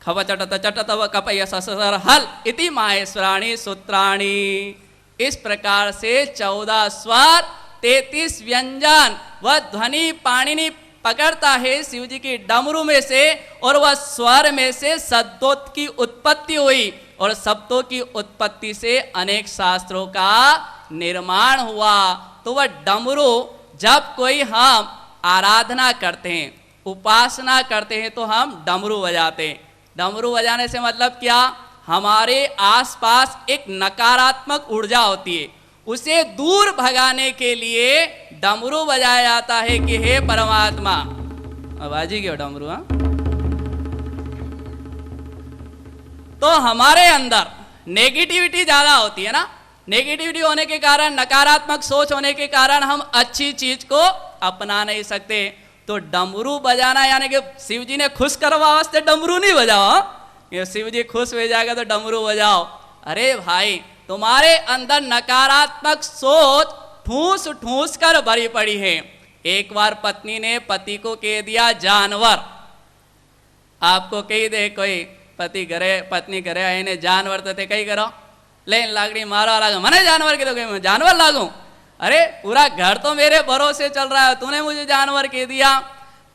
खवचटत चटतव कपय ससर हल इति माहेश्वराणी सूत्राणी। इस प्रकार से 14 स्वर 33 व्यंजन वह ध्वनि पाणिनि पकड़ता है शिव जी की डमरू में से, और वह स्वर में से शब्दों की उत्पत्ति हुई और शब्दों की उत्पत्ति से अनेक शास्त्रों का निर्माण हुआ। तो वह डमरू जब कोई हम आराधना करते हैं, उपासना करते हैं, तो हम डमरू बजाते हैं। डमरू बजाने से मतलब क्या, हमारे आसपास एक नकारात्मक ऊर्जा होती है, उसे दूर भगाने के लिए डमरू बजाया जाता है कि हे परमात्मा, आवाजी क्यों डमरू? हाँ, तो हमारे अंदर नेगेटिविटी ज्यादा होती है ना, नेगेटिविटी होने के कारण, नकारात्मक सोच होने के कारण हम अच्छी चीज को अपना नहीं सकते। तो डमरू बजाना यानी कि शिव जी ने खुश करवा वास्ते डमरू नहीं बजाओ। ये शिव जी खुश हो जाएगा तो डमरू बजाओ। अरे भाई, तुम्हारे अंदर नकारात्मक सोच ठूस ठूस कर भरी पड़ी है। एक बार पत्नी ने पति को कह दिया जानवर। आपको कही दे कोई पति घरे पत्नी घरे आए ने जानवर तो थे कही करो, लेकिन लाकड़ी मारा लागू, मने जानवर के तो कहीं जानवर लागू। अरे पूरा घर तो मेरे भरोसे चल रहा है, तूने मुझे जानवर कह दिया।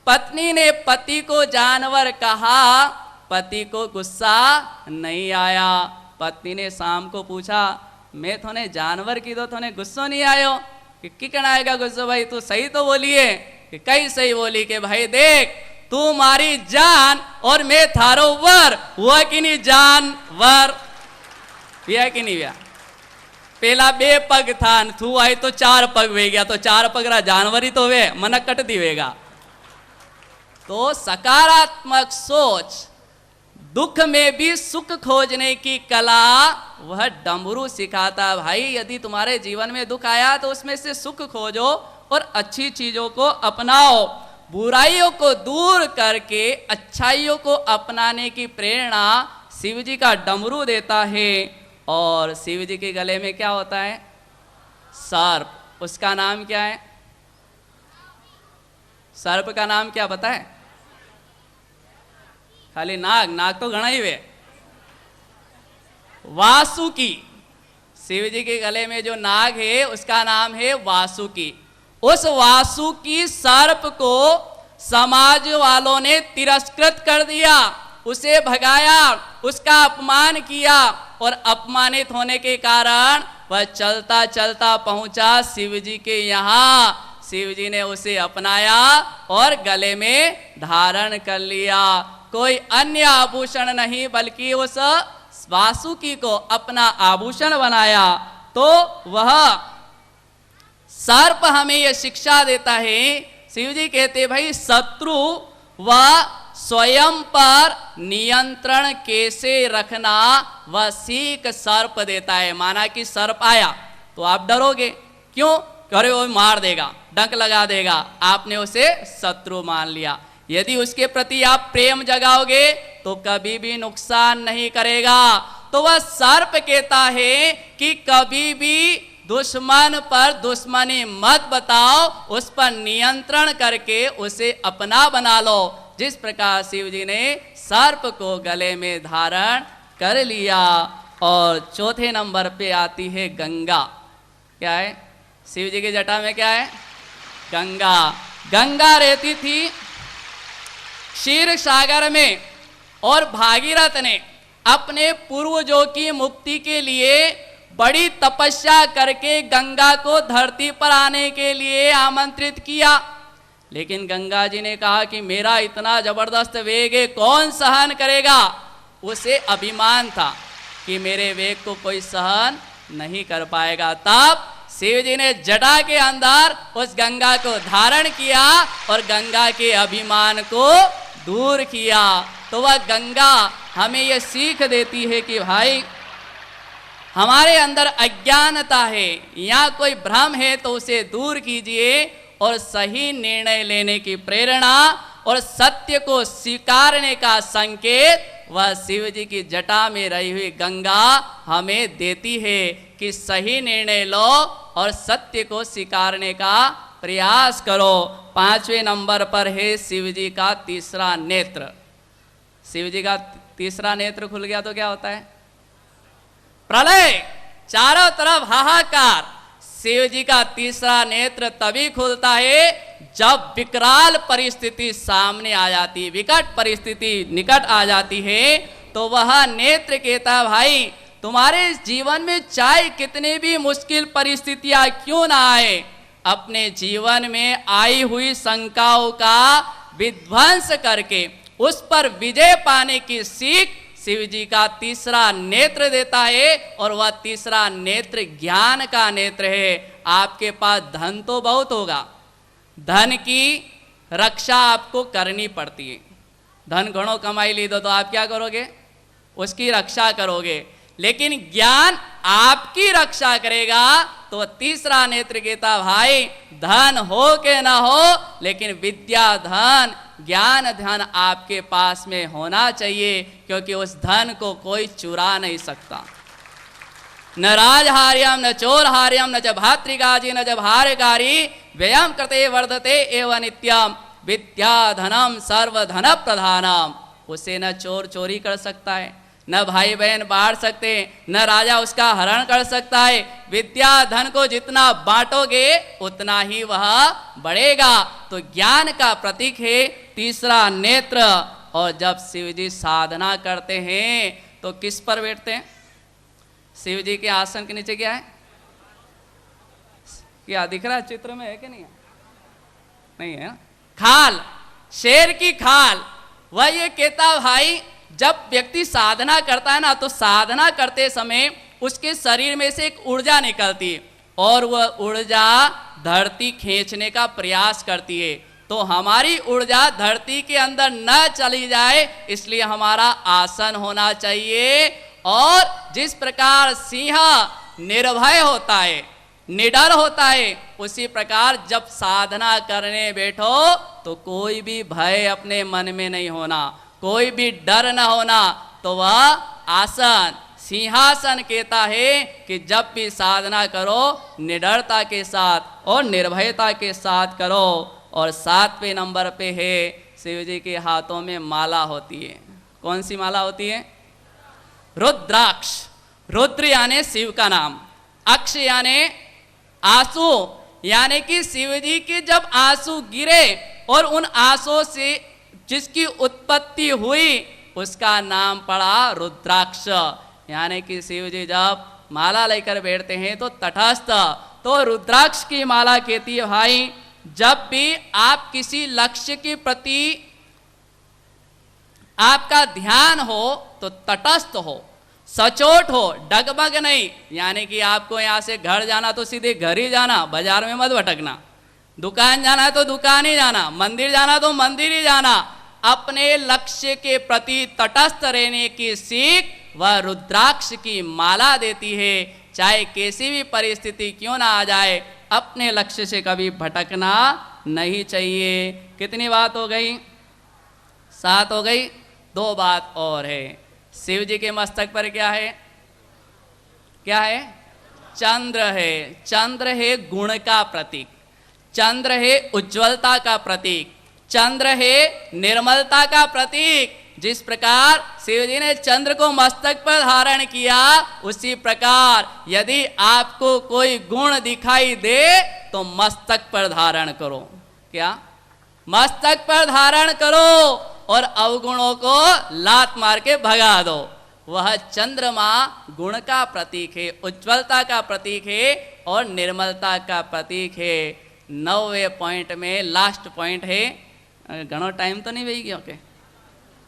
पत्नी ने पति को जानवर कहा, पति को गुस्सा नहीं आया। पत्नी ने शाम को पूछा, मैं थोने जानवर की दो, थोने गुस्सा नहीं आयो? कि कहना आएगा गुस्सा? भाई तू सही तो बोली है। कि कई सही बोली के भाई देख, तू मारी जान और मैं थारो वर, हुआ कि नहीं जानवर? पिया कि नहीं पिया? पहला 2 पग था, तू आई तो 4 पग वे गया, तो 4 पग रहा जानवर ही तो वे मन कट दिवेगा। तो सकारात्मक सोच, दुख में भी सुख खोजने की कला वह डमरू सिखाता। भाई यदि तुम्हारे जीवन में दुख आया तो उसमें से सुख खोजो और अच्छी चीजों को अपनाओ। बुराइयों को दूर करके अच्छाइयों को अपनाने की प्रेरणा शिव जी का डमरू देता है। और शिव जी के गले में क्या होता है? सर्प। उसका नाम क्या है? सर्प का नाम क्या पता है? खाली नाग, नाग तो घना ही वे। वासुकी। शिव जी के गले में जो नाग है उसका नाम है वासुकी। उस वासुकी सर्प को समाज वालों ने तिरस्कृत कर दिया, उसे भगाया, उसका अपमान किया और अपमानित होने के कारण वह चलता चलता पहुंचा शिव जी के यहाँ। शिव जी ने उसे अपनाया और गले में धारण कर लिया। कोई अन्य आभूषण नहीं बल्कि उस वासुकी को अपना आभूषण बनाया। तो वह सर्प हमें यह शिक्षा देता है, शिव जी कहते भाई शत्रु व स्वयं पर नियंत्रण कैसे रखना वह सीख सर्प देता है। माना कि सर्प आया तो आप डरोगे, क्यों? अरे वो मार देगा, डंक लगा देगा, आपने उसे शत्रु मान लिया। यदि उसके प्रति आप प्रेम जगाओगे तो कभी भी नुकसान नहीं करेगा। तो वह सर्प कहता है कि कभी भी दुश्मन पर दुश्मनी मत बताओ, उस पर नियंत्रण करके उसे अपना बना लो। जिस प्रकार शिव जी ने सर्प को गले में धारण कर लिया। और चौथे नंबर पे आती है गंगा। क्या है शिव जी की जटा में? क्या है? गंगा। गंगा रहती थी क्षीर सागर में और भागीरथ ने अपने पूर्वजों की मुक्ति के लिए बड़ी तपस्या करके गंगा को धरती पर आने के लिए आमंत्रित किया। लेकिन गंगा जी ने कहा कि मेरा इतना जबरदस्त वेग है, कौन सहन करेगा? उसे अभिमान था कि मेरे वेग को कोई सहन नहीं कर पाएगा। तब शिव जी ने जटा के अंदर उस गंगा को धारण किया और गंगा के अभिमान को दूर किया। तो वह गंगा हमें यह सीख देती है कि भाई हमारे अंदर अज्ञानता है या कोई भ्रम है तो उसे दूर कीजिए और सही निर्णय लेने की प्रेरणा और सत्य को स्वीकारने का संकेत वह शिव जी की जटा में रही हुई गंगा हमें देती है कि सही निर्णय लो और सत्य को स्वीकारने का प्रयास करो। 5वें नंबर पर है शिव जी का तीसरा नेत्र। शिव जी का तीसरा नेत्र खुल गया तो क्या होता है? प्रलय, चारों तरफ हाहाकार। शिव जी का तीसरा नेत्र तभी खुलता है जब विकराल परिस्थिति सामने आ जाती है, विकट परिस्थिति निकट आ जाती है। तो वह नेत्र कहता है भाई तुम्हारे जीवन में चाहे कितनी भी मुश्किल परिस्थितियां क्यों ना आए, अपने जीवन में आई हुई शंकाओं का विध्वंस करके उस पर विजय पाने की सीख शिव जी का तीसरा नेत्र देता है। और वह तीसरा नेत्र ज्ञान का नेत्र है। आपके पास धन तो बहुत होगा, धन की रक्षा आपको करनी पड़ती है। धन घणो कमाई ली दो तो आप क्या करोगे? उसकी रक्षा करोगे। लेकिन ज्ञान आपकी रक्षा करेगा। तो तीसरा नेत्र कहता भाई धन हो के ना हो, लेकिन विद्या धन ज्ञान धन आपके पास में होना चाहिए, क्योंकि उस धन को कोई चुरा नहीं सकता। न राजहार्यम न चोरहार्यम न च भातृगाजी न च भार्यकारी व्ययम कृते वर्धते एवं नित्यम विद्या धनम सर्वधन प्रधानम। उसे न चोर चोरी कर सकता है, न भाई बहन बांट सकते, न राजा उसका हरण कर सकता है। विद्या धन को जितना बांटोगे उतना ही वह बढ़ेगा। तो ज्ञान का प्रतीक है तीसरा नेत्र। और जब शिव जी साधना करते हैं तो किस पर बैठते हैं? शिव जी के आसन के नीचे क्या है? क्या दिख रहा है चित्र में? है कि नहीं है? नहीं है ना? खाल, शेर की खाल। वह ये कहता भाई जब व्यक्ति साधना करता है ना, तो साधना करते समय उसके शरीर में से एक ऊर्जा निकलती है और वह ऊर्जा धरती खींचने का प्रयास करती है। तो हमारी ऊर्जा धरती के अंदर न चली जाए, इसलिए हमारा आसन होना चाहिए। और जिस प्रकार सिंह निर्भय होता है, निडर होता है, उसी प्रकार जब साधना करने बैठो तो कोई भी भय अपने मन में नहीं होना, कोई भी डर न होना। तो वह आसन सिंहासन कहता है कि जब भी साधना करो निडरता के साथ और निर्भयता के साथ करो। और 7वें नंबर पे है शिव जी के हाथों में माला होती है। कौन सी माला होती है? रुद्राक्ष। रुद्र यानी शिव का नाम, अक्ष यानी आंसू, यानी कि शिव जी के जब आंसू गिरे और उन आंसुओं से जिसकी उत्पत्ति हुई उसका नाम पड़ा रुद्राक्ष। यानी कि शिव जी जब माला लेकर बैठते हैं तो तटस्थ, तो रुद्राक्ष की माला कहती है भाई जब भी आप किसी लक्ष्य के प्रति आपका ध्यान हो तो तटस्थ हो, सचोट हो, डगमग नहीं। यानी कि आपको यहाँ से घर जाना तो सीधे घर ही जाना, बाजार में मत भटकना, दुकान जाना है तो दुकान ही जाना, मंदिर जाना तो मंदिर ही जाना। अपने लक्ष्य के प्रति तटस्थ रहने की सीख वह रुद्राक्ष की माला देती है। चाहे कैसी भी परिस्थिति क्यों ना आ जाए, अपने लक्ष्य से कभी भटकना नहीं चाहिए। कितनी बात हो गई? 7 हो गई। 2 बात और है। शिव जी के मस्तक पर क्या है? क्या है? चंद्र है। चंद्र है गुण का प्रतीक, चंद्र है उज्ज्वलता का प्रतीक, चंद्र है निर्मलता का प्रतीक। जिस प्रकार शिव जी ने चंद्र को मस्तक पर धारण किया, उसी प्रकार यदि आपको कोई गुण दिखाई दे तो मस्तक पर धारण करो। क्या? मस्तक पर धारण करो और अवगुणों को लात मार के भगा दो। वह चंद्रमा गुण का प्रतीक है, उज्ज्वलता का प्रतीक है और निर्मलता का प्रतीक है। 9वें पॉइंट में लास्ट पॉइंट है। घणो टाइम तो नहीं वही गयो के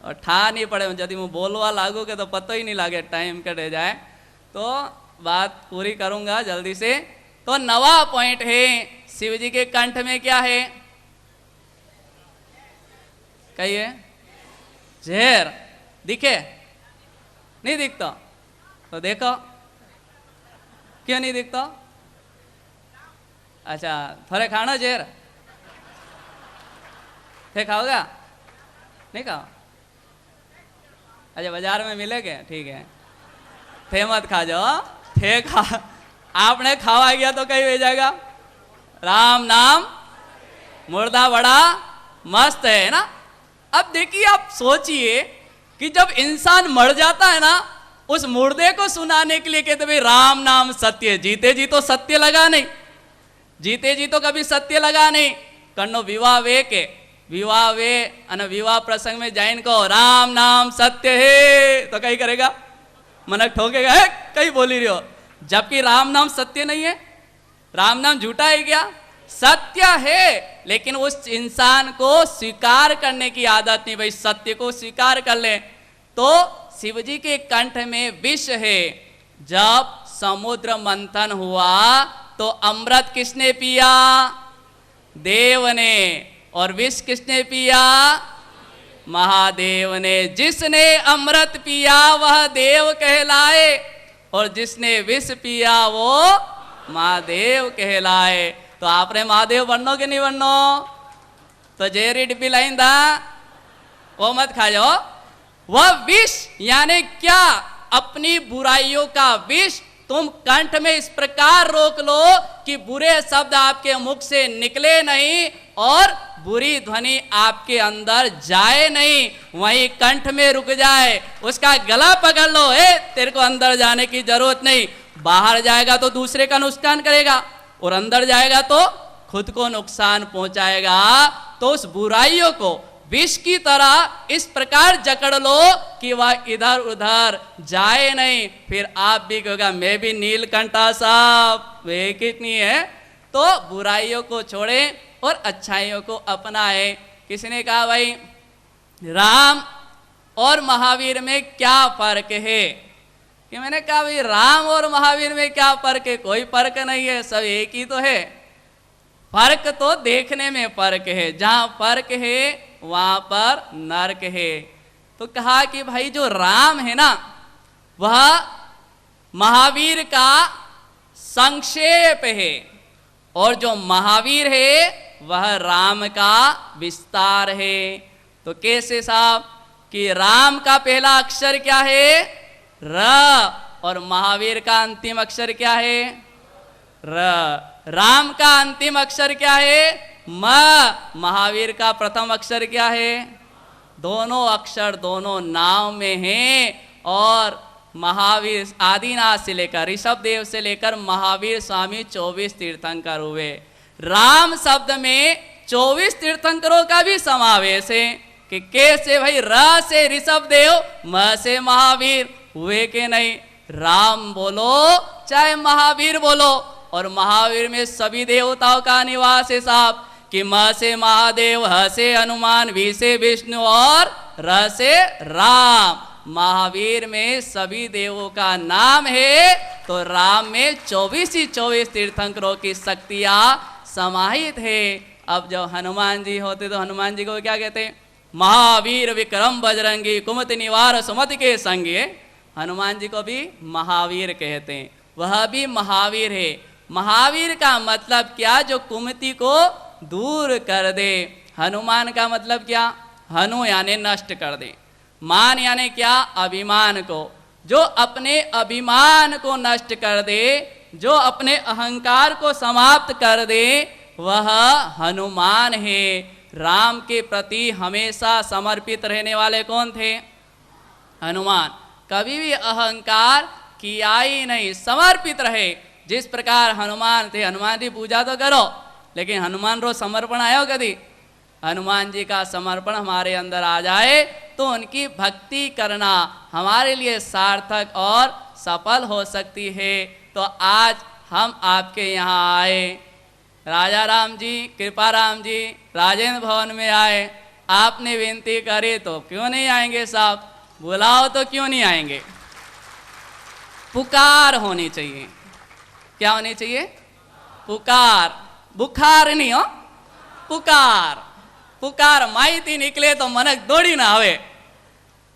और ठा नहीं पड़े, यदि मैं बोलवा लागू के तो पता ही नहीं लागे टाइम कटे जाए, तो बात पूरी करूंगा जल्दी से। तो 9वां पॉइंट है शिव जी के कंठ में क्या है? कहिए। जहर दिखे? नहीं दिखता? तो देखो क्यों नहीं दिखता? अच्छा, थोड़े खाना जहर थे, खाओगा? नहीं खाओ? अच्छा, बाजार में मिलेगे, ठीक है। थे मत खा जाओ, थे खा, आपने खावा गया तो कहीं हो जाएगा। राम नाम मुर्दा बड़ा मस्त है ना। अब देखिए, आप सोचिए कि जब इंसान मर जाता है ना, उस मुर्दे को सुनाने के लिए कहते भाई राम नाम सत्य। जीते जी तो सत्य लगा नहीं, जीते जी तो कभी सत्य लगा नहीं। कन्नो विवाह वे के विवाह वे अन विवाह प्रसंग में जाइन को राम नाम सत्य है तो कहीं करेगा, मनक ठोकेगा, है कहीं बोली रही हो, जबकि राम नाम सत्य नहीं है। राम नाम झूठा है क्या? सत्य है, लेकिन उस इंसान को स्वीकार करने की आदत नहीं। भाई सत्य को स्वीकार कर ले। तो शिव जी के कंठ में विष है। जब समुद्र मंथन हुआ तो अमृत किसने पिया? देव ने। और विष किसने पिया? महादेव ने। जिसने अमृत पिया वह देव कहलाए और जिसने विष पिया वो महादेव कहलाए। तो आपने महादेव बननो कि नहीं बननो? तो जेरी डिब्बी लाइन था वो मत खा जाओ। वह विष यानी क्या? अपनी बुराइयों का विष तुम कंठ में इस प्रकार रोक लो कि बुरे शब्द आपके मुख से निकले नहीं और बुरी ध्वनि आपके अंदर जाए नहीं, वहीं कंठ में रुक जाए। उसका गला पकड़ लो, तेरे को अंदर जाने की जरूरत नहीं। बाहर जाएगा तो दूसरे का नुकसान करेगा और अंदर जाएगा तो खुद को नुकसान पहुंचाएगा। तो उस बुराइयों को विष की तरह इस प्रकार जकड़ लो कि वह इधर उधर जाए नहीं। फिर आप भी कहोगा मैं भी नीलकंठा साहब, वे कितनी है। तो बुराइयों को छोड़े और अच्छाइयों को अपनाए। किसी ने कहा भाई राम और महावीर में क्या फर्क है? कि मैंने कहा भाई राम और महावीर में क्या फर्क है? कोई फर्क नहीं है, सब एक ही तो है। फर्क तो देखने में फर्क है, जहां फर्क है वहां पर नर्क है। तो कहा कि भाई जो राम है ना वह महावीर का संक्षेप है और जो महावीर है वह राम का विस्तार है। तो कैसे साहब कि राम का पहला अक्षर क्या है? र, और महावीर का अंतिम अक्षर क्या है? र। राम का अंतिम अक्षर क्या है? म। महावीर का प्रथम अक्षर क्या है? दोनों अक्षर दोनों नाम में हैं। और महावीर आदिनाथ से लेकर ऋषभ देव से लेकर महावीर स्वामी 24 तीर्थंकर हुए। राम शब्द में 24 तीर्थंकरों का भी समावेश है कि कैसे भाई र से ऋषभ देव, म से महावीर हुए के नहीं। राम बोलो चाहे महावीर बोलो, और महावीर में सभी देवताओं का निवास है साहब, कि म से महादेव, ह से हनुमान, वी से विष्णु और र से राम। महावीर में सभी देवों का नाम है, तो राम में 24 ही 24 तीर्थंकरों की शक्तियां समाहित है। अब जब हनुमान जी होते तो हनुमान जी को क्या कहते हैं? महावीर विक्रम बजरंगी कुमति निवार सुमति के संगी। हनुमान जी को भी महावीर कहते हैं, वह भी महावीर है। महावीर का मतलब क्या? जो कुमति को दूर कर दे। हनुमान का मतलब क्या? हनु यानी नष्ट कर दे, मान यानी क्या? अभिमान को। जो अपने अभिमान को नष्ट कर दे, जो अपने अहंकार को समाप्त कर दे, वह हनुमान है। राम के प्रति हमेशा समर्पित रहने वाले कौन थे? हनुमान। कभी भी अहंकार किया ही नहीं, समर्पित रहे। जिस प्रकार हनुमान थे, हनुमान जी पूजा तो करो, लेकिन हनुमान रोज समर्पण आयो कभी? हनुमान जी का समर्पण हमारे अंदर आ जाए तो उनकी भक्ति करना हमारे लिए सार्थक और सफल हो सकती है। तो आज हम आपके यहाँ आए, राजा राम जी, कृपा राम जी राजेंद्र भवन में आए, आपने विनती करी तो क्यों नहीं आएंगे साहब? बुलाओ तो क्यों नहीं आएंगे? पुकार होनी चाहिए। क्या होनी चाहिए? पुकार, बुखार नहीं हो, पुकार। पुकार माइती निकले तो मनक दौड़ी ना आवे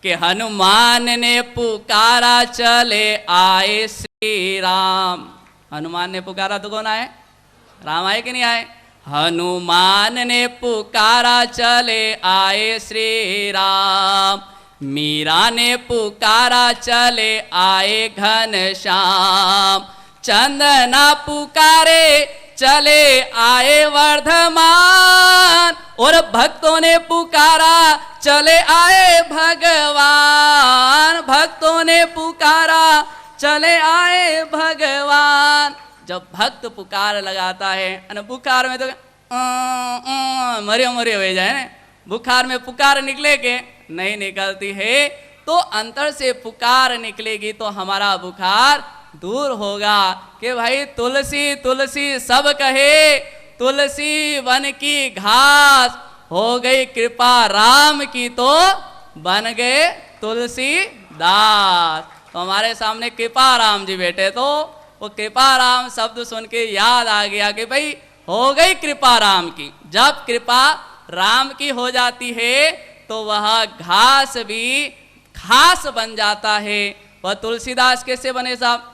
कि हनुमान ने पुकारा चले आए श्री राम। हनुमान ने पुकारा तो कौन आए? राम आए कि नहीं आए? हनुमान ने पुकारा चले आए श्री राम, मीरा ने पुकारा चले आए घनश्याम, चंदना पुकारे चले आए वर्धमान, और भक्तों ने पुकारा चले आए भगवान। भक्तों ने पुकारा चले आए भगवान। जब भक्त पुकार लगाता है, बुखार में तो मरे मरे हो जाए ना, बुखार में पुकार निकले के नहीं निकलती है, तो अंतर से पुकार निकलेगी तो हमारा बुखार दूर होगा। कि भाई तुलसी तुलसी सब कहे, तुलसी वन की घास, हो गई कृपा राम की तो बन गए तुलसीदास। तो हमारे सामने कृपा राम जी बैठे, तो वो कृपा राम शब्द सुन के याद आ गया कि भाई हो गई कृपा राम की। जब कृपा राम की हो जाती है तो वह घास भी खास बन जाता है। वह तुलसीदास कैसे बने साहब?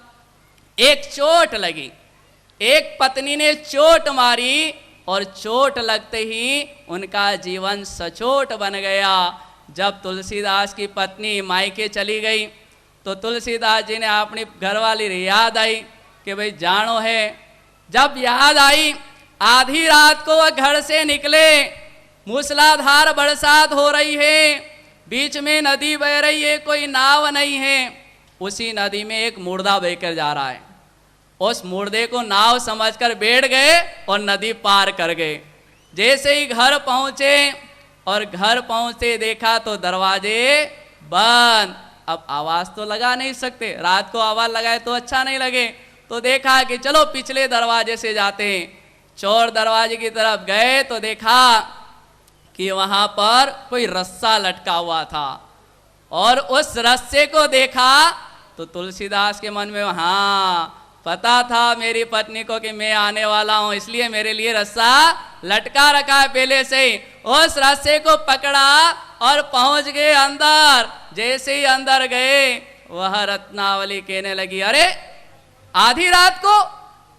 एक चोट लगी, एक पत्नी ने चोट मारी, और चोट लगते ही उनका जीवन सचोट बन गया। जब तुलसीदास की पत्नी मायके चली गई तो तुलसीदास जी ने अपनी घरवाली याद आई कि भाई जानो है। जब याद आई, आधी रात को वह घर से निकले, मूसलाधार बरसात हो रही है, बीच में नदी बह रही है, कोई नाव नहीं है। उसी नदी में एक मुर्दा बहकर जा रहा है। उस मुर्दे को नाव समझकर बैठ गए और नदी पार कर गए। जैसे ही घर पहुंचे, और घर पहुंचते देखा तो दरवाजे बंद। अब आवाज तो लगा नहीं सकते, रात को आवाज लगाए तो अच्छा नहीं लगे, तो देखा कि चलो पिछले दरवाजे से जाते हैं। चोर दरवाजे की तरफ गए तो देखा कि वहां पर कोई रस्सा लटका हुआ था, और उस रस्से को देखा तो तुलसीदास के मन में हाँ पता था मेरी पत्नी को कि मैं आने वाला हूं, इसलिए मेरे लिए रस्सा लटका रखा है पहले से ही। उस रस्से को पकड़ा और पहुंच गए अंदर। जैसे ही अंदर गए, वह रत्नावली कहने लगी, अरे आधी रात को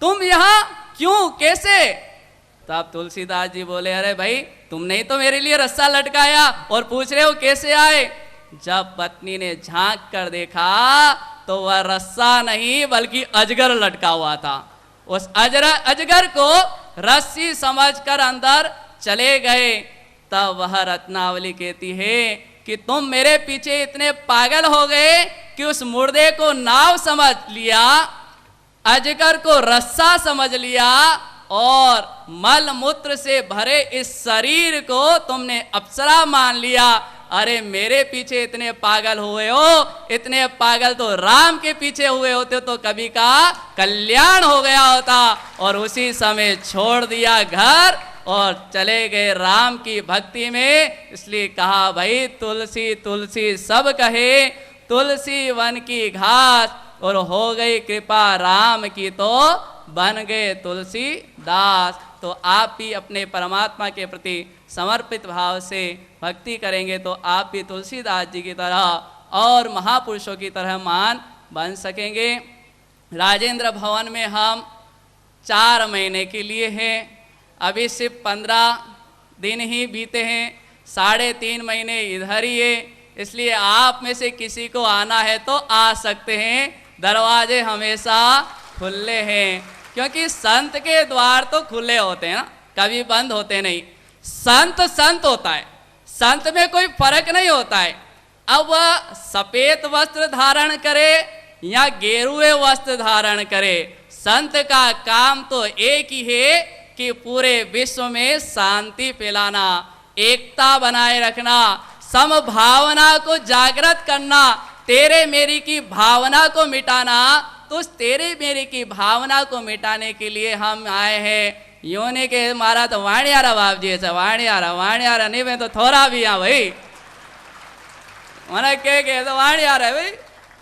तुम यहां क्यों, कैसे? तब तुलसीदास जी बोले, अरे भाई तुमने ही तो मेरे लिए रस्सा लटकाया और पूछ रहे हो कैसे आए। जब पत्नी ने झांक कर देखा तो वह रस्सा नहीं बल्कि अजगर लटका हुआ था। उस अजगर को रस्सी समझकर अंदर चले गए। तब वह रत्नावली कहती है कि तुम मेरे पीछे इतने पागल हो गए कि उस मुर्दे को नाव समझ लिया, अजगर को रस्सा समझ लिया, और मल मूत्र से भरे इस शरीर को तुमने अप्सरा मान लिया। अरे मेरे पीछे इतने पागल हुए हो, इतने पागल तो राम के पीछे हुए होते तो कभी का कल्याण हो गया होता। और उसी समय छोड़ दिया घर और चले गए राम की भक्ति में। इसलिए कहा भाई तुलसी तुलसी सब कहे, तुलसी वन की घास, और हो गई कृपा राम की तो बन गए तुलसी दास। तो आप भी अपने परमात्मा के प्रति समर्पित भाव से भक्ति करेंगे तो आप भी तुलसीदास जी की तरह और महापुरुषों की तरह महान बन सकेंगे। राजेंद्र भवन में हम 4 महीने के लिए हैं, अभी सिर्फ 15 दिन ही बीते हैं, 3.5 महीने इधर ही है। इसलिए आप में से किसी को आना है तो आ सकते हैं, दरवाजे हमेशा खुले हैं। क्योंकि संत के द्वार तो खुले होते हैं ना, कभी बंद होते नहीं। संत संत होता है, संत में कोई फर्क नहीं होता है। अब वह सफेद वस्त्र धारण करे या गेरुए वस्त्र धारण करे, संत का काम तो एक ही है कि पूरे विश्व में शांति फैलाना, एकता बनाए रखना, समभावना को जागृत करना, तेरे मेरी की भावना को मिटाना। तो उस तेरे मेरे की भावना को मिटाने के लिए हम आए हैं। योने के मारा तो वाणियारा बाप जी से वाणियारा नहीं, मैं तो थोड़ा भी यहाँ भाई मैंने के तो वाणियारा है भाई,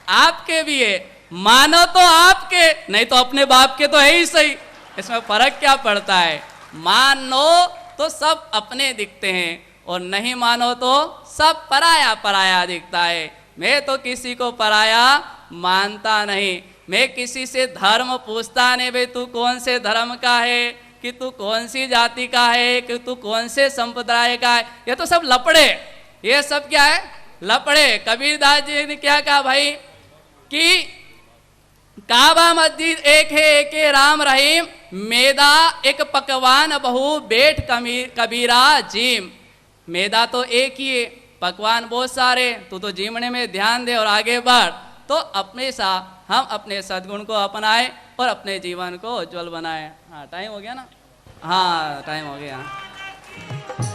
आपके भी है, मानो तो आपके, नहीं तो अपने बाप के तो है ही सही। इसमें फर्क क्या पड़ता है? मानो तो सब अपने दिखते हैं और नहीं मानो तो सब पराया पराया दिखता है। मैं तो किसी को पराया मानता नहीं, मैं किसी से धर्म पूछता नहीं, भाई तू कौन से धर्म का है, कि तू कौन सी जाति का है, कि तू कौन से संप्रदाय का है। ये तो सब लपड़े, ये सब क्या है? लपड़े। कबीरदास जी ने क्या कहा भाई कि काबा मस्जिद एक है, एक है राम रहीम, मैदा एक पकवान बहु बैठ कबीरा जिम। मैदा तो एक ही है, पकवान बहुत सारे, तू तो जीवने में ध्यान दे और आगे बढ़। तो अपने साथ हम अपने सद्गुण को अपनाएं और अपने जीवन को उज्जवल बनाएं। हाँ टाइम हो गया ना? हाँ टाइम हो गया।